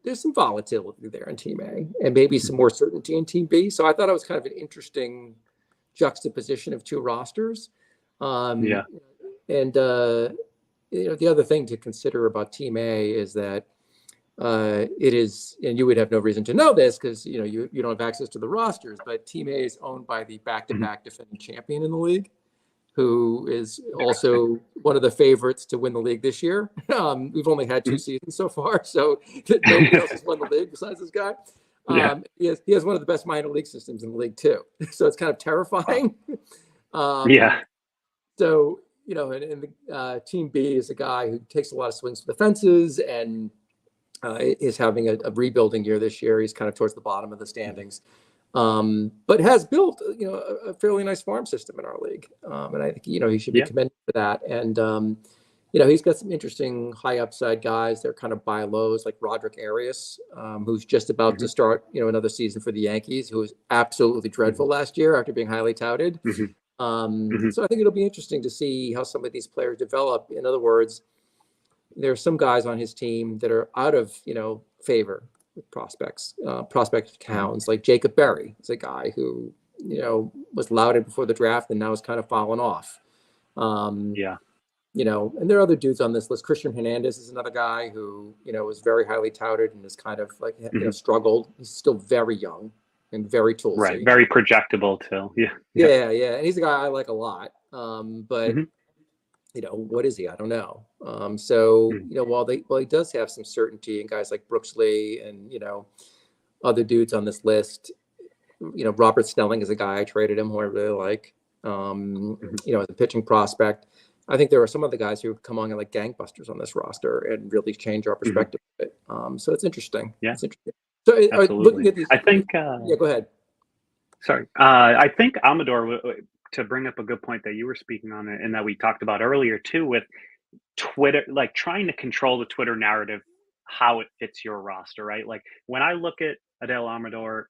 there's some volatility there in Team A and maybe some more certainty in Team B. So I thought it was kind of an interesting juxtaposition of two rosters. Yeah. And the other thing to consider about Team A is that it is, and you would have no reason to know this because you don't have access to the rosters, but Team A is owned by the back-to-back defending champion in the league, who is also one of the favorites to win the league this year. We've only had 2 seasons so far, so nobody else has won the league besides this guy. Yeah. He has one of the best minor league systems in the league too, so it's kind of terrifying. Yeah. So and the Team B is a guy who takes a lot of swings for the fences and is having a rebuilding year this year. He's kind of towards the bottom of the standings. But has built, a fairly nice farm system in our league. And I think, he should be commended for that. And, he's got some interesting high upside guys. They're kind of buy lows, like Roderick Arias, who's just about to start, another season for the Yankees, who was absolutely dreadful last year after being highly touted. So I think it'll be interesting to see how some of these players develop. In other words, there are some guys on his team that are out of, favor with prospect towns, like Jacob Berry is a guy who, was lauded before the draft and now has kind of fallen off. And there are other dudes on this list. Christian Hernandez is another guy who, was very highly touted and is kind of like, struggled. He's still very young and very toolsy. Right. Very projectable too. Yeah. And he's a guy I like a lot. But what is he? I don't know. While he does have some certainty in guys like Brooks Lee and, other dudes on this list, Robert Snelling is a guy I traded him who I really like, as a pitching prospect. I think there are some other guys who have come on like gangbusters on this roster and really change our perspective of it. So it's interesting. Yeah. It's interesting. So looking at these, I think, go ahead. Sorry. I think Amador, to bring up a good point that you were speaking on and that we talked about earlier too, with Twitter, like trying to control the Twitter narrative, how it fits your roster, right? Like when I look at Adele Amador,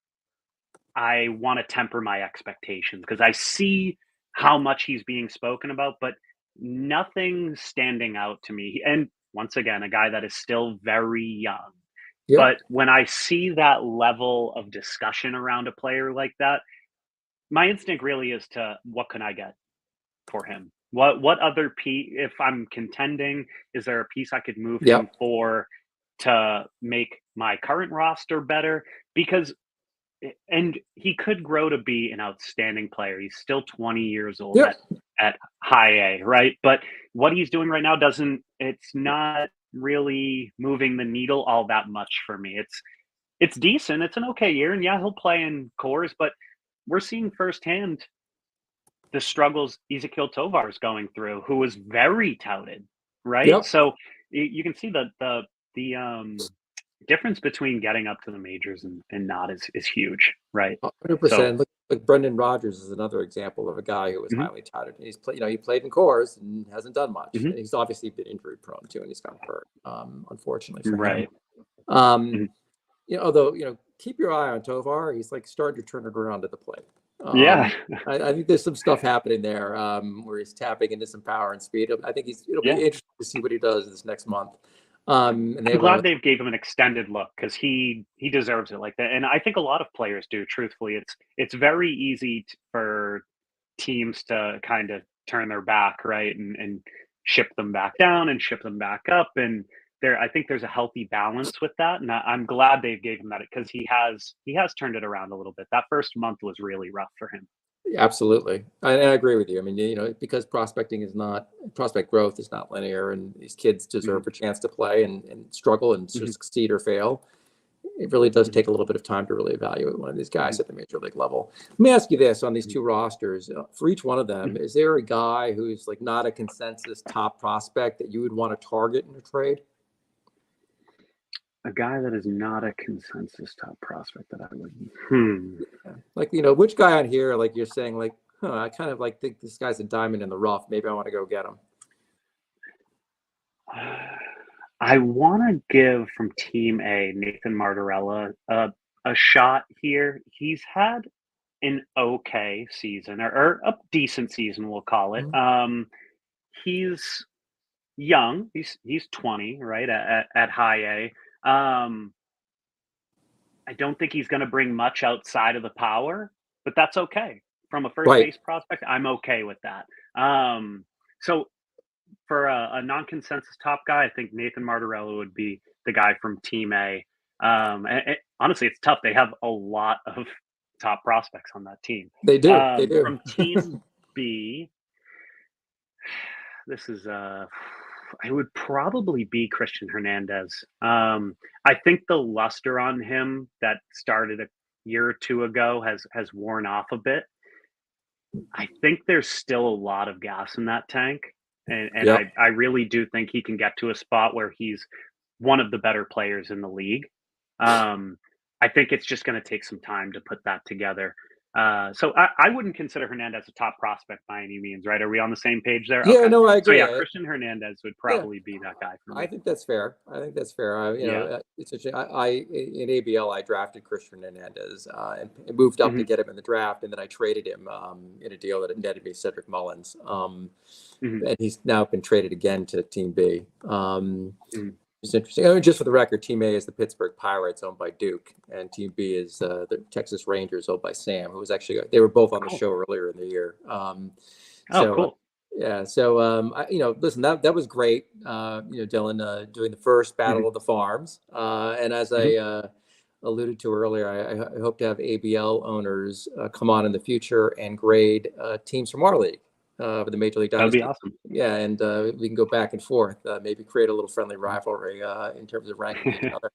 I want to temper my expectations because I see how much he's being spoken about, but nothing standing out to me. And once again, a guy that is still very young. Yep. But when I see that level of discussion around a player like that, my instinct really is to what can I get for him? What other piece, if I'm contending, is there a piece I could move him for to make my current roster better? Because and he could grow to be an outstanding player. He's still 20 years old at high A, right? But what he's doing right now it's not really moving the needle all that much for me. It's decent. It's an okay year. And he'll play in cores, but we're seeing firsthand the struggles Ezequiel Tovar is going through, who was very touted, right? Yep. So you can see the difference between getting up to the majors and not is huge, right? 100%. So, Look, Brendan Rodgers is another example of a guy who was highly touted. He's he played in cores and hasn't done much. And he's obviously been injury prone too, and he's gotten hurt, unfortunately for him. Although keep your eye on Tovar. He's like starting to turn it around at the plate. I think there's some stuff happening there where he's tapping into some power and speed. I think it'll be interesting to see what he does this next month. And I'm glad they've gave him an extended look because he deserves it like that, and I think a lot of players do. Truthfully, it's very easy for teams to kind of turn their back, right, and ship them back down and ship them back up, and I think there's a healthy balance with that, and I'm glad they've gave him that because he has turned it around a little bit. That first month was really rough for him. Absolutely. I agree with you. I mean, because prospect growth is not linear, and these kids deserve a chance to play and struggle and succeed or fail. It really does take a little bit of time to really evaluate one of these guys at the major league level. Let me ask you this: on these two rosters, for each one of them, is there a guy who's like not a consensus top prospect that you would want to target in a trade? A guy that is not a consensus top prospect that I would. Like, which guy on here, like you're saying, like, I kind of like think this guy's a diamond in the rough. Maybe I want to go get him. I want to give from Team A, Nathan Martorella, a shot here. He's had an okay season or a decent season, we'll call it. Mhm. He's young. He's 20, right, at high A. I don't think he's gonna bring much outside of the power, but that's okay. From a first Right. base prospect, I'm okay with that. So for a non-consensus top guy, I think Nathan Martorell would be the guy from Team A. Honestly, it's tough. They have a lot of top prospects on that team. They do. They do. From Team B, this is it would probably be Christian Hernandez. I think the luster on him that started a year or two ago has worn off a bit. I think there's still a lot of gas in that tank, and Yep. I really do think he can get to a spot where he's one of the better players in the league. Um, I think it's just going to take some time to put that together. So I wouldn't consider Hernandez a top prospect by any means, right? Are we on the same page there? Yeah. Okay. No, I So agree. yeah, Christian Hernandez would Yeah. probably be that guy for I me. think that's fair. I think that's fair. Yeah. It's a shame. In ABL, I drafted Christian Hernandez and moved up to Hmm. get him in the draft, and then I traded him in a deal that netted me Cedric Mullins. Hmm. And he's now been traded again to Team B. Hmm. It's interesting. I mean, just for the record, Team A is the Pittsburgh Pirates, owned by Duke, and Team B is the Texas Rangers, owned by Sam, who was actually they were both on the Oh, show earlier in the year. oh, So cool. yeah, so listen, that was great. Dylan, doing the first Hmm. Battle of the Farms, and as Hmm. I alluded to earlier, I hope to have ABL owners come on in the future and grade teams from our league for the Major League That would be Dynasty. awesome. Yeah, and we can go back and forth, maybe create a little friendly rivalry in terms of ranking each other.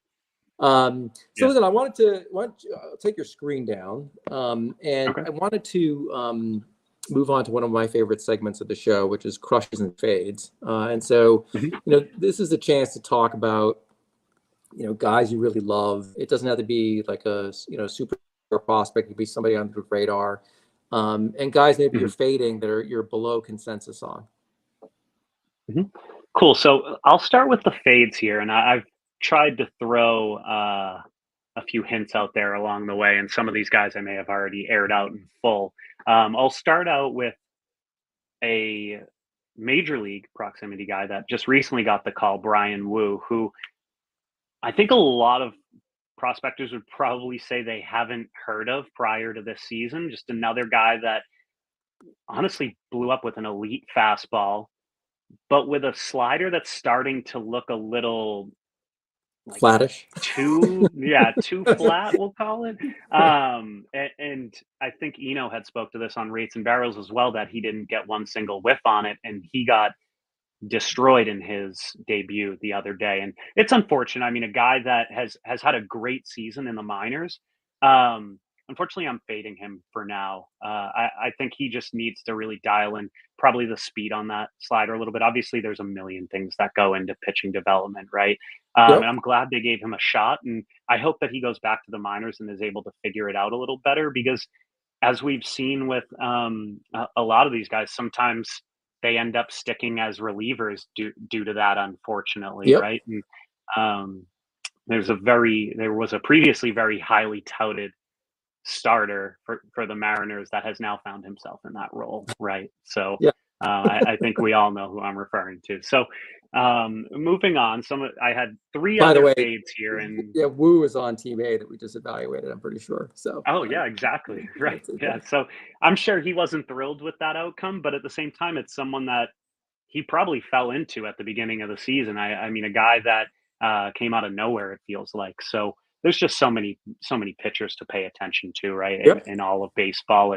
So Yeah. listen, I wanted to take your screen down, and Okay. I wanted to move on to one of my favorite segments of the show, which is crushes and fades. And so, Hmm. this is a chance to talk about, guys you really love. It doesn't have to be like a, super prospect. It could be somebody under the radar, and guys maybe you're Hmm. fading that you're below consensus on. Hmm. Cool. So I'll start with the fades here, and I've tried to throw a few hints out there along the way, and some of these guys I may have already aired out in full. I'll start out with a major league proximity guy that just recently got the call, Brian Wu, who I think a lot of prospectors would probably say they haven't heard of prior to this season. Just another guy that honestly blew up with an elite fastball, but with a slider that's starting to look a little like Flattish. too flat, we'll call it. And I think Eno had spoke to this on Rates and Barrels as well, that he didn't get one single whiff on it, and he got destroyed in his debut the other day. And it's unfortunate. I mean, a guy that has had a great season in the minors. Um, Unfortunately, I'm fading him for now. I think he just needs to really dial in probably the speed on that slider a little bit. Obviously, there's a million things that go into pitching development, right? And Yep. I'm glad they gave him a shot, and I hope that he goes back to the minors and is able to figure it out a little better, because as we've seen with a lot of these guys, sometimes they end up sticking as relievers due to that, unfortunately, Yep. right? And um, there was a previously very highly touted starter for the Mariners that has now found himself in that role, right? So Yeah. I think we all know who I'm referring to. So moving on, I had three By the other way, fades here, and yeah, Wu is on Team A that we just evaluated. I'm pretty sure. So oh yeah, exactly. Right. that's Yeah. okay. So I'm sure he wasn't thrilled with that outcome, but at the same time, it's someone that he probably fell into at the beginning of the season. I mean, a guy that came out of nowhere, it feels like. So there's just so many pitchers to pay attention to, right? Yep. In all of baseball,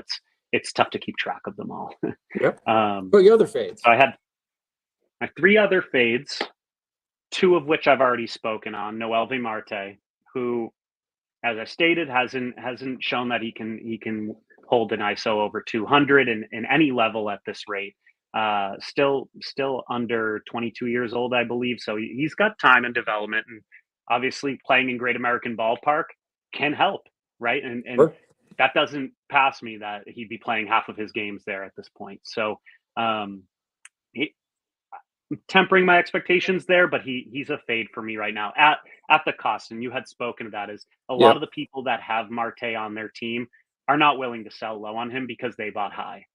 it's tough to keep track of them all. Yep. um, But the other fades. so I had my three other fades, two of which I've already spoken on. Noelvi Marte, who, as I stated, hasn't shown that he can hold an ISO over 200 in any level at this rate. Still under 22 years old, I believe. So he's got time and development, and obviously playing in Great American Ballpark can help, right? And Sure. that doesn't pass me that he'd be playing half of his games there at this point. So um, he, tempering my expectations there, but he's a fade for me right now at the cost. And you had spoken of that, is a lot of Yep. the people that have Marte on their team are not willing to sell low on him because they bought high.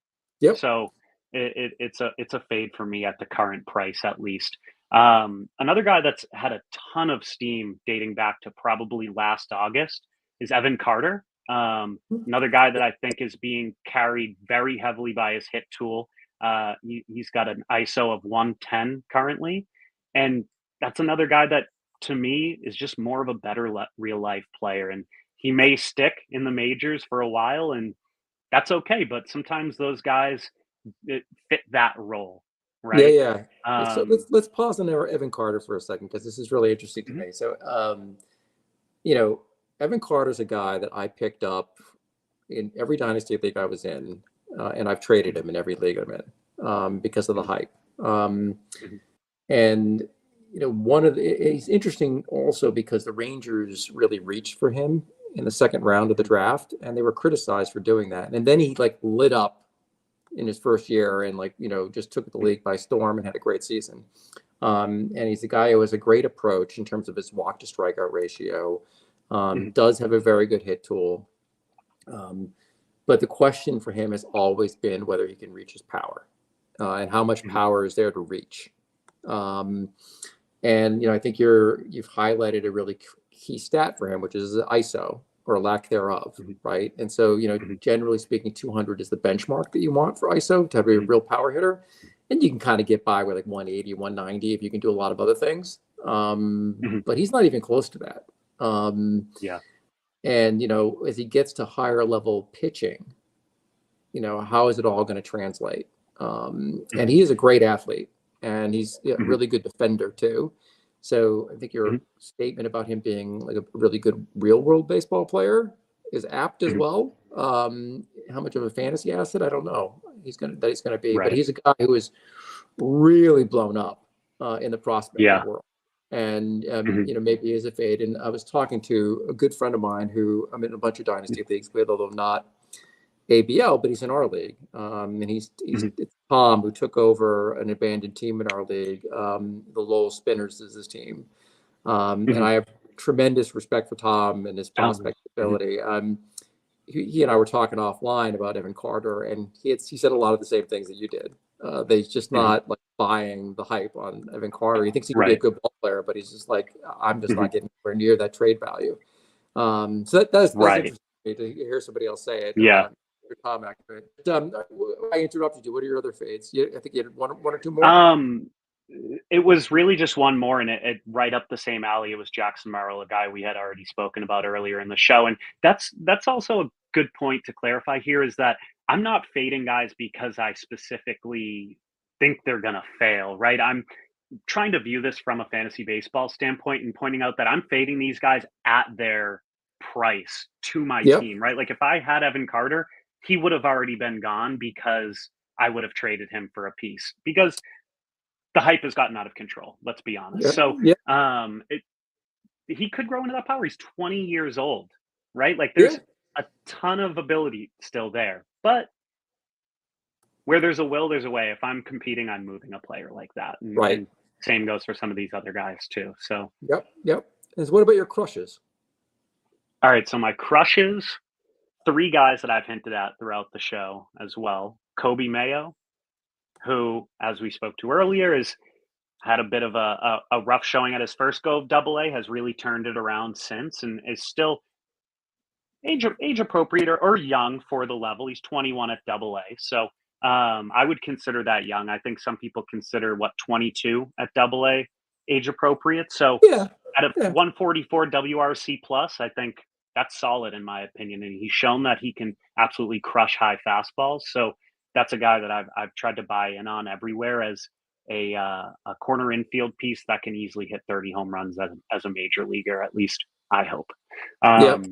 Yep. So it's a fade for me at the current price, at least. Another guy that's had a ton of steam dating back to probably last August is Evan Carter. Another guy that I think is being carried very heavily by his hit tool. He's got an ISO of 110 currently, and that's another guy that to me is just more of a better real life player, and he may stick in the majors for a while, and that's okay. But sometimes those guys fit that role, Yeah, right? yeah. So Um, let's pause on our Evan Carter for a second because this is really interesting to mhm, me. So, you know, Evan Carter's a guy that I picked up in every dynasty league I was in, and I've traded him in every league I'm in because of the mhm, hype. Um, mhm, and he's interesting also because the Rangers really reached for him in the second round of the mhm, draft, and they were criticized for doing that. And then he like lit up in his first year and like just took the league by storm and had a great season. And he's a guy who has a great approach in terms of his walk to strikeout ratio. mhm, Does have a very good hit tool. Um, but the question for him has always been whether he can reach his power and how much mhm, power is there to reach. Um, and I think you've highlighted a really key stat for him, which is ISO or lack thereof, mhm, right? And so mhm, generally speaking, 200 is the benchmark that you want for ISO to have a mhm, real power hitter, and you can kind of get by with like 180, 190 if you can do a lot of other things. mhm. But he's not even close to that. Um, Yeah. and as he gets to higher level pitching, how is it all going to translate? And Mhm, he is a great athlete, and he's a mhm, really good defender too. So I think mhm, your statement about him being like a really good real world baseball player is apt as mhm. well. How much of a fantasy asset, I don't know. He's gonna be, but Right. he's a guy who is really blown up in the prospecting Yeah. world. And Mhm, maybe is a fade. And I was talking to a good friend of mine who I'm in a bunch of dynasty leagues with, although not ABL, but he's in our league. And mhm, it's Tom who took over an abandoned team in our league. The Lowell Spinners is his team. And mhm. I have tremendous respect for Tom and his Oh, nice. prospect Mhm, ability. He and I were talking offline about Evan Carter, and he said a lot of the same things that you did. They's just mhm. not like buying the hype on Evan Carter. He thinks he could be a Right. good ball player, but he's just like, I'm just Mhm. not getting anywhere near that trade value. So that's Right. interesting to hear somebody else say it. Yeah. Your comment. But, I interrupted you. What are your other fades? I think you had one or two more. Um, it was really just one more, and it right up the same alley. It was Jackson Merrill, a guy we had already spoken about earlier in the show, and that's also a good point to clarify here. Is that I'm not fading guys because I specifically think they're gonna fail, right? I'm trying to view this from a fantasy baseball standpoint and pointing out that I'm fading these guys at their price to my Yep. team, right? Like if I had Evan Carter, he would have already been gone because I would have traded him for a piece because the hype has gotten out of control. Let's be honest. Yep. So Yep. he could grow into that power. He's 20 years old, right? Like Yeah. there's a ton of ability still there, but where there's a will, there's a way. If I'm competing, I'm moving a player like that, Right. and same goes for some of these other guys too. So, Yep. Yep. And so what about your crushes? all right. So my crushes, three guys that I've hinted at throughout the show as well. Kobe Mayo, who, as we spoke to earlier, is had a bit of a rough showing at his first go of Double A, has really turned it around since, and is still age appropriate or young for the level. He's 21 at Double A, so I would consider that young. I think some people consider what 22 at Double A age appropriate. So Yeah. at a Yeah. 144 WRC plus, I think that's solid in my opinion, and he's shown that he can absolutely crush high fastballs. So that's a guy that I've tried to buy in on everywhere as a corner infield piece that can easily hit 30 home runs as a major leaguer. At least I hope. Yep.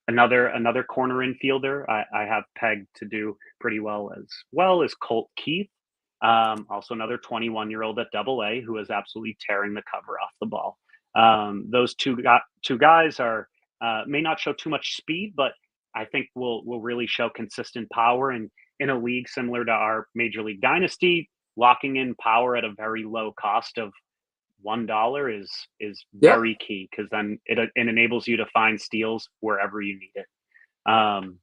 Another corner infielder I have pegged to do pretty well as Colt Keith. Also another 21-year-old at Double A who is absolutely tearing the cover off the ball. Those two guys are may not show too much speed, but I think will really show consistent power. And in a league similar to our Major League Dynasty, locking in power at a very low cost of $1 is Yep. very key because then it enables you to find steals wherever you need it. Um,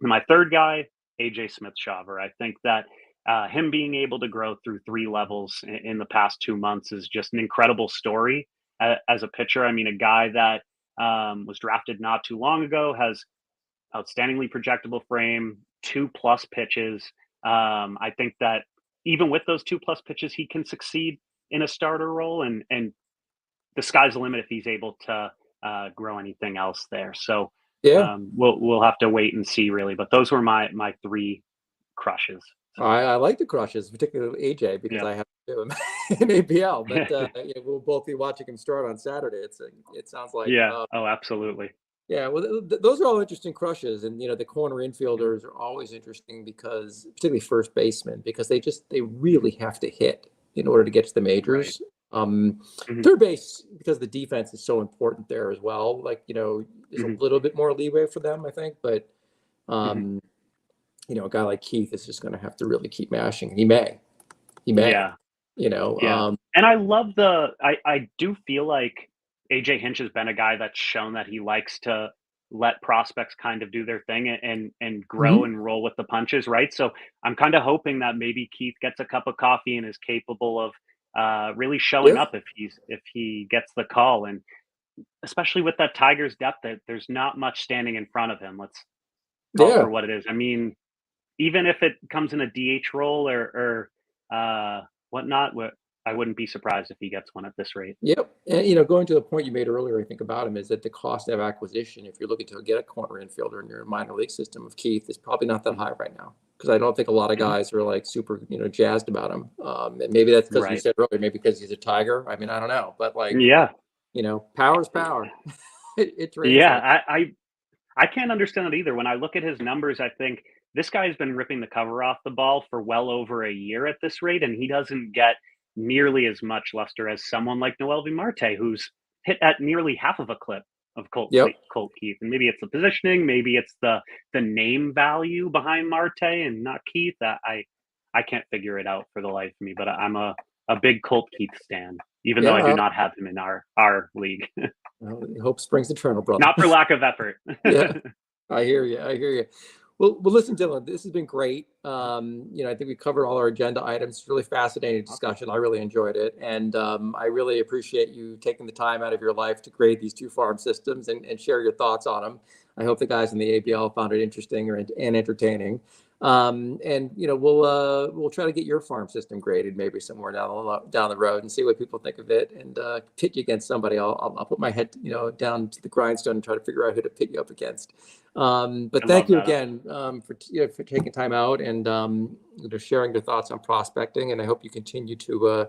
And my third guy, AJ Smith-Shawver. I think that him being able to grow through 3 levels in the past 2 months is just an incredible story as a pitcher. I mean, a guy that was drafted not too long ago, has outstandingly projectable frame, 2+ pitches. I think that even with those 2+ pitches, he can succeed in a starter role, and the sky's the limit if he's able to grow anything else there. So Yeah. we'll have to wait and see, really. But those were my three crushes. So, I like the crushes, particularly AJ, because yeah, I have to do him in ABL. But we'll both be watching him start on Saturday. It sounds like. yeah. Oh, absolutely. Yeah, well, those are all interesting crushes, and the corner Mhm. infielders are always interesting because, particularly first basemen, because they Mhm. really have to hit in order to get to the Right. majors. Mhm. Third base, because the defense is so important there as well. Like there's a Mhm. little bit more leeway for them, I think, but Mhm. um, a guy like Keith is just going to have to really keep mashing. He may, Yeah. you know. Yeah, and I love I do feel like AJ Hinch has been a guy that's shown that he likes to let prospects kind of do their thing and grow Mhm. and roll with the punches, right? So I'm kind of hoping that maybe Keith gets a cup of coffee and is capable of really showing Yeah, up if he gets the call, and especially with that Tigers depth, that there's not much standing in front of him. Let's call it yeah. for what it is. I mean, even if it comes in a DH role or whatnot, I wouldn't be surprised if he gets one at this rate. Yep. And going to the point you made earlier, I think about him is that the cost of acquisition, if you're looking to get a corner infielder in your minor league system of Keith, is probably not that Mhm, high right now. Because I don't think a lot of mhm. guys are like super, jazzed about him. And maybe that's because you Right. said earlier, maybe because he's a Tiger. I mean, I don't know, but like, Yeah. power's power. It Yeah. translates. I can't understand it either. When I look at his numbers, I think this guy's been ripping the cover off the ball for well over a year at this rate, and he doesn't get nearly as much luster as someone like Noel V. Marte, who's hit at nearly half of a clip of Yep. Colt Keith. And maybe it's the positioning, maybe it's the name value behind Marte and not Keith. I can't figure it out for the life of me, but I'm a big Colt Keith stan, even though I do Yeah. not have him in our league. Well, hope springs eternal, brother. Not for lack of effort. Yeah. I hear you. I hear you. Well, listen, Dylan, this has been great. I think we covered all our agenda items. Really fascinating Awesome. discussion. I really enjoyed it. And I really appreciate you taking the time out of your life to grade these two farm systems and share your thoughts on them. I hope the guys in the ABL found it interesting and entertaining. And we'll try to get your farm system graded maybe somewhere down the road and see what people think of it and pit you against somebody. I'll put my head down to the grindstone and try to figure out who to pit you up against. But I thank love you that. again for taking time out and sharing your thoughts on prospecting. And I hope you continue to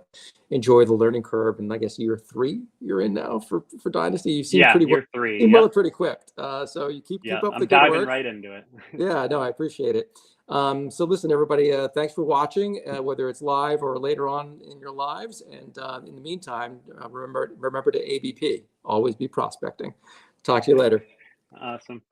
enjoy the learning curve. And I guess year 3 you're in now for Dynasty. You seem Yeah, pretty well, year 3. seem Yep. well pretty quick. So you keep Yeah, up the I'm good diving work. right into it. Yeah, no, I appreciate it. So listen, everybody, thanks for watching, whether it's live or later on in your lives. And in the meantime, remember to ABP. Always be prospecting. Talk to you later. Awesome.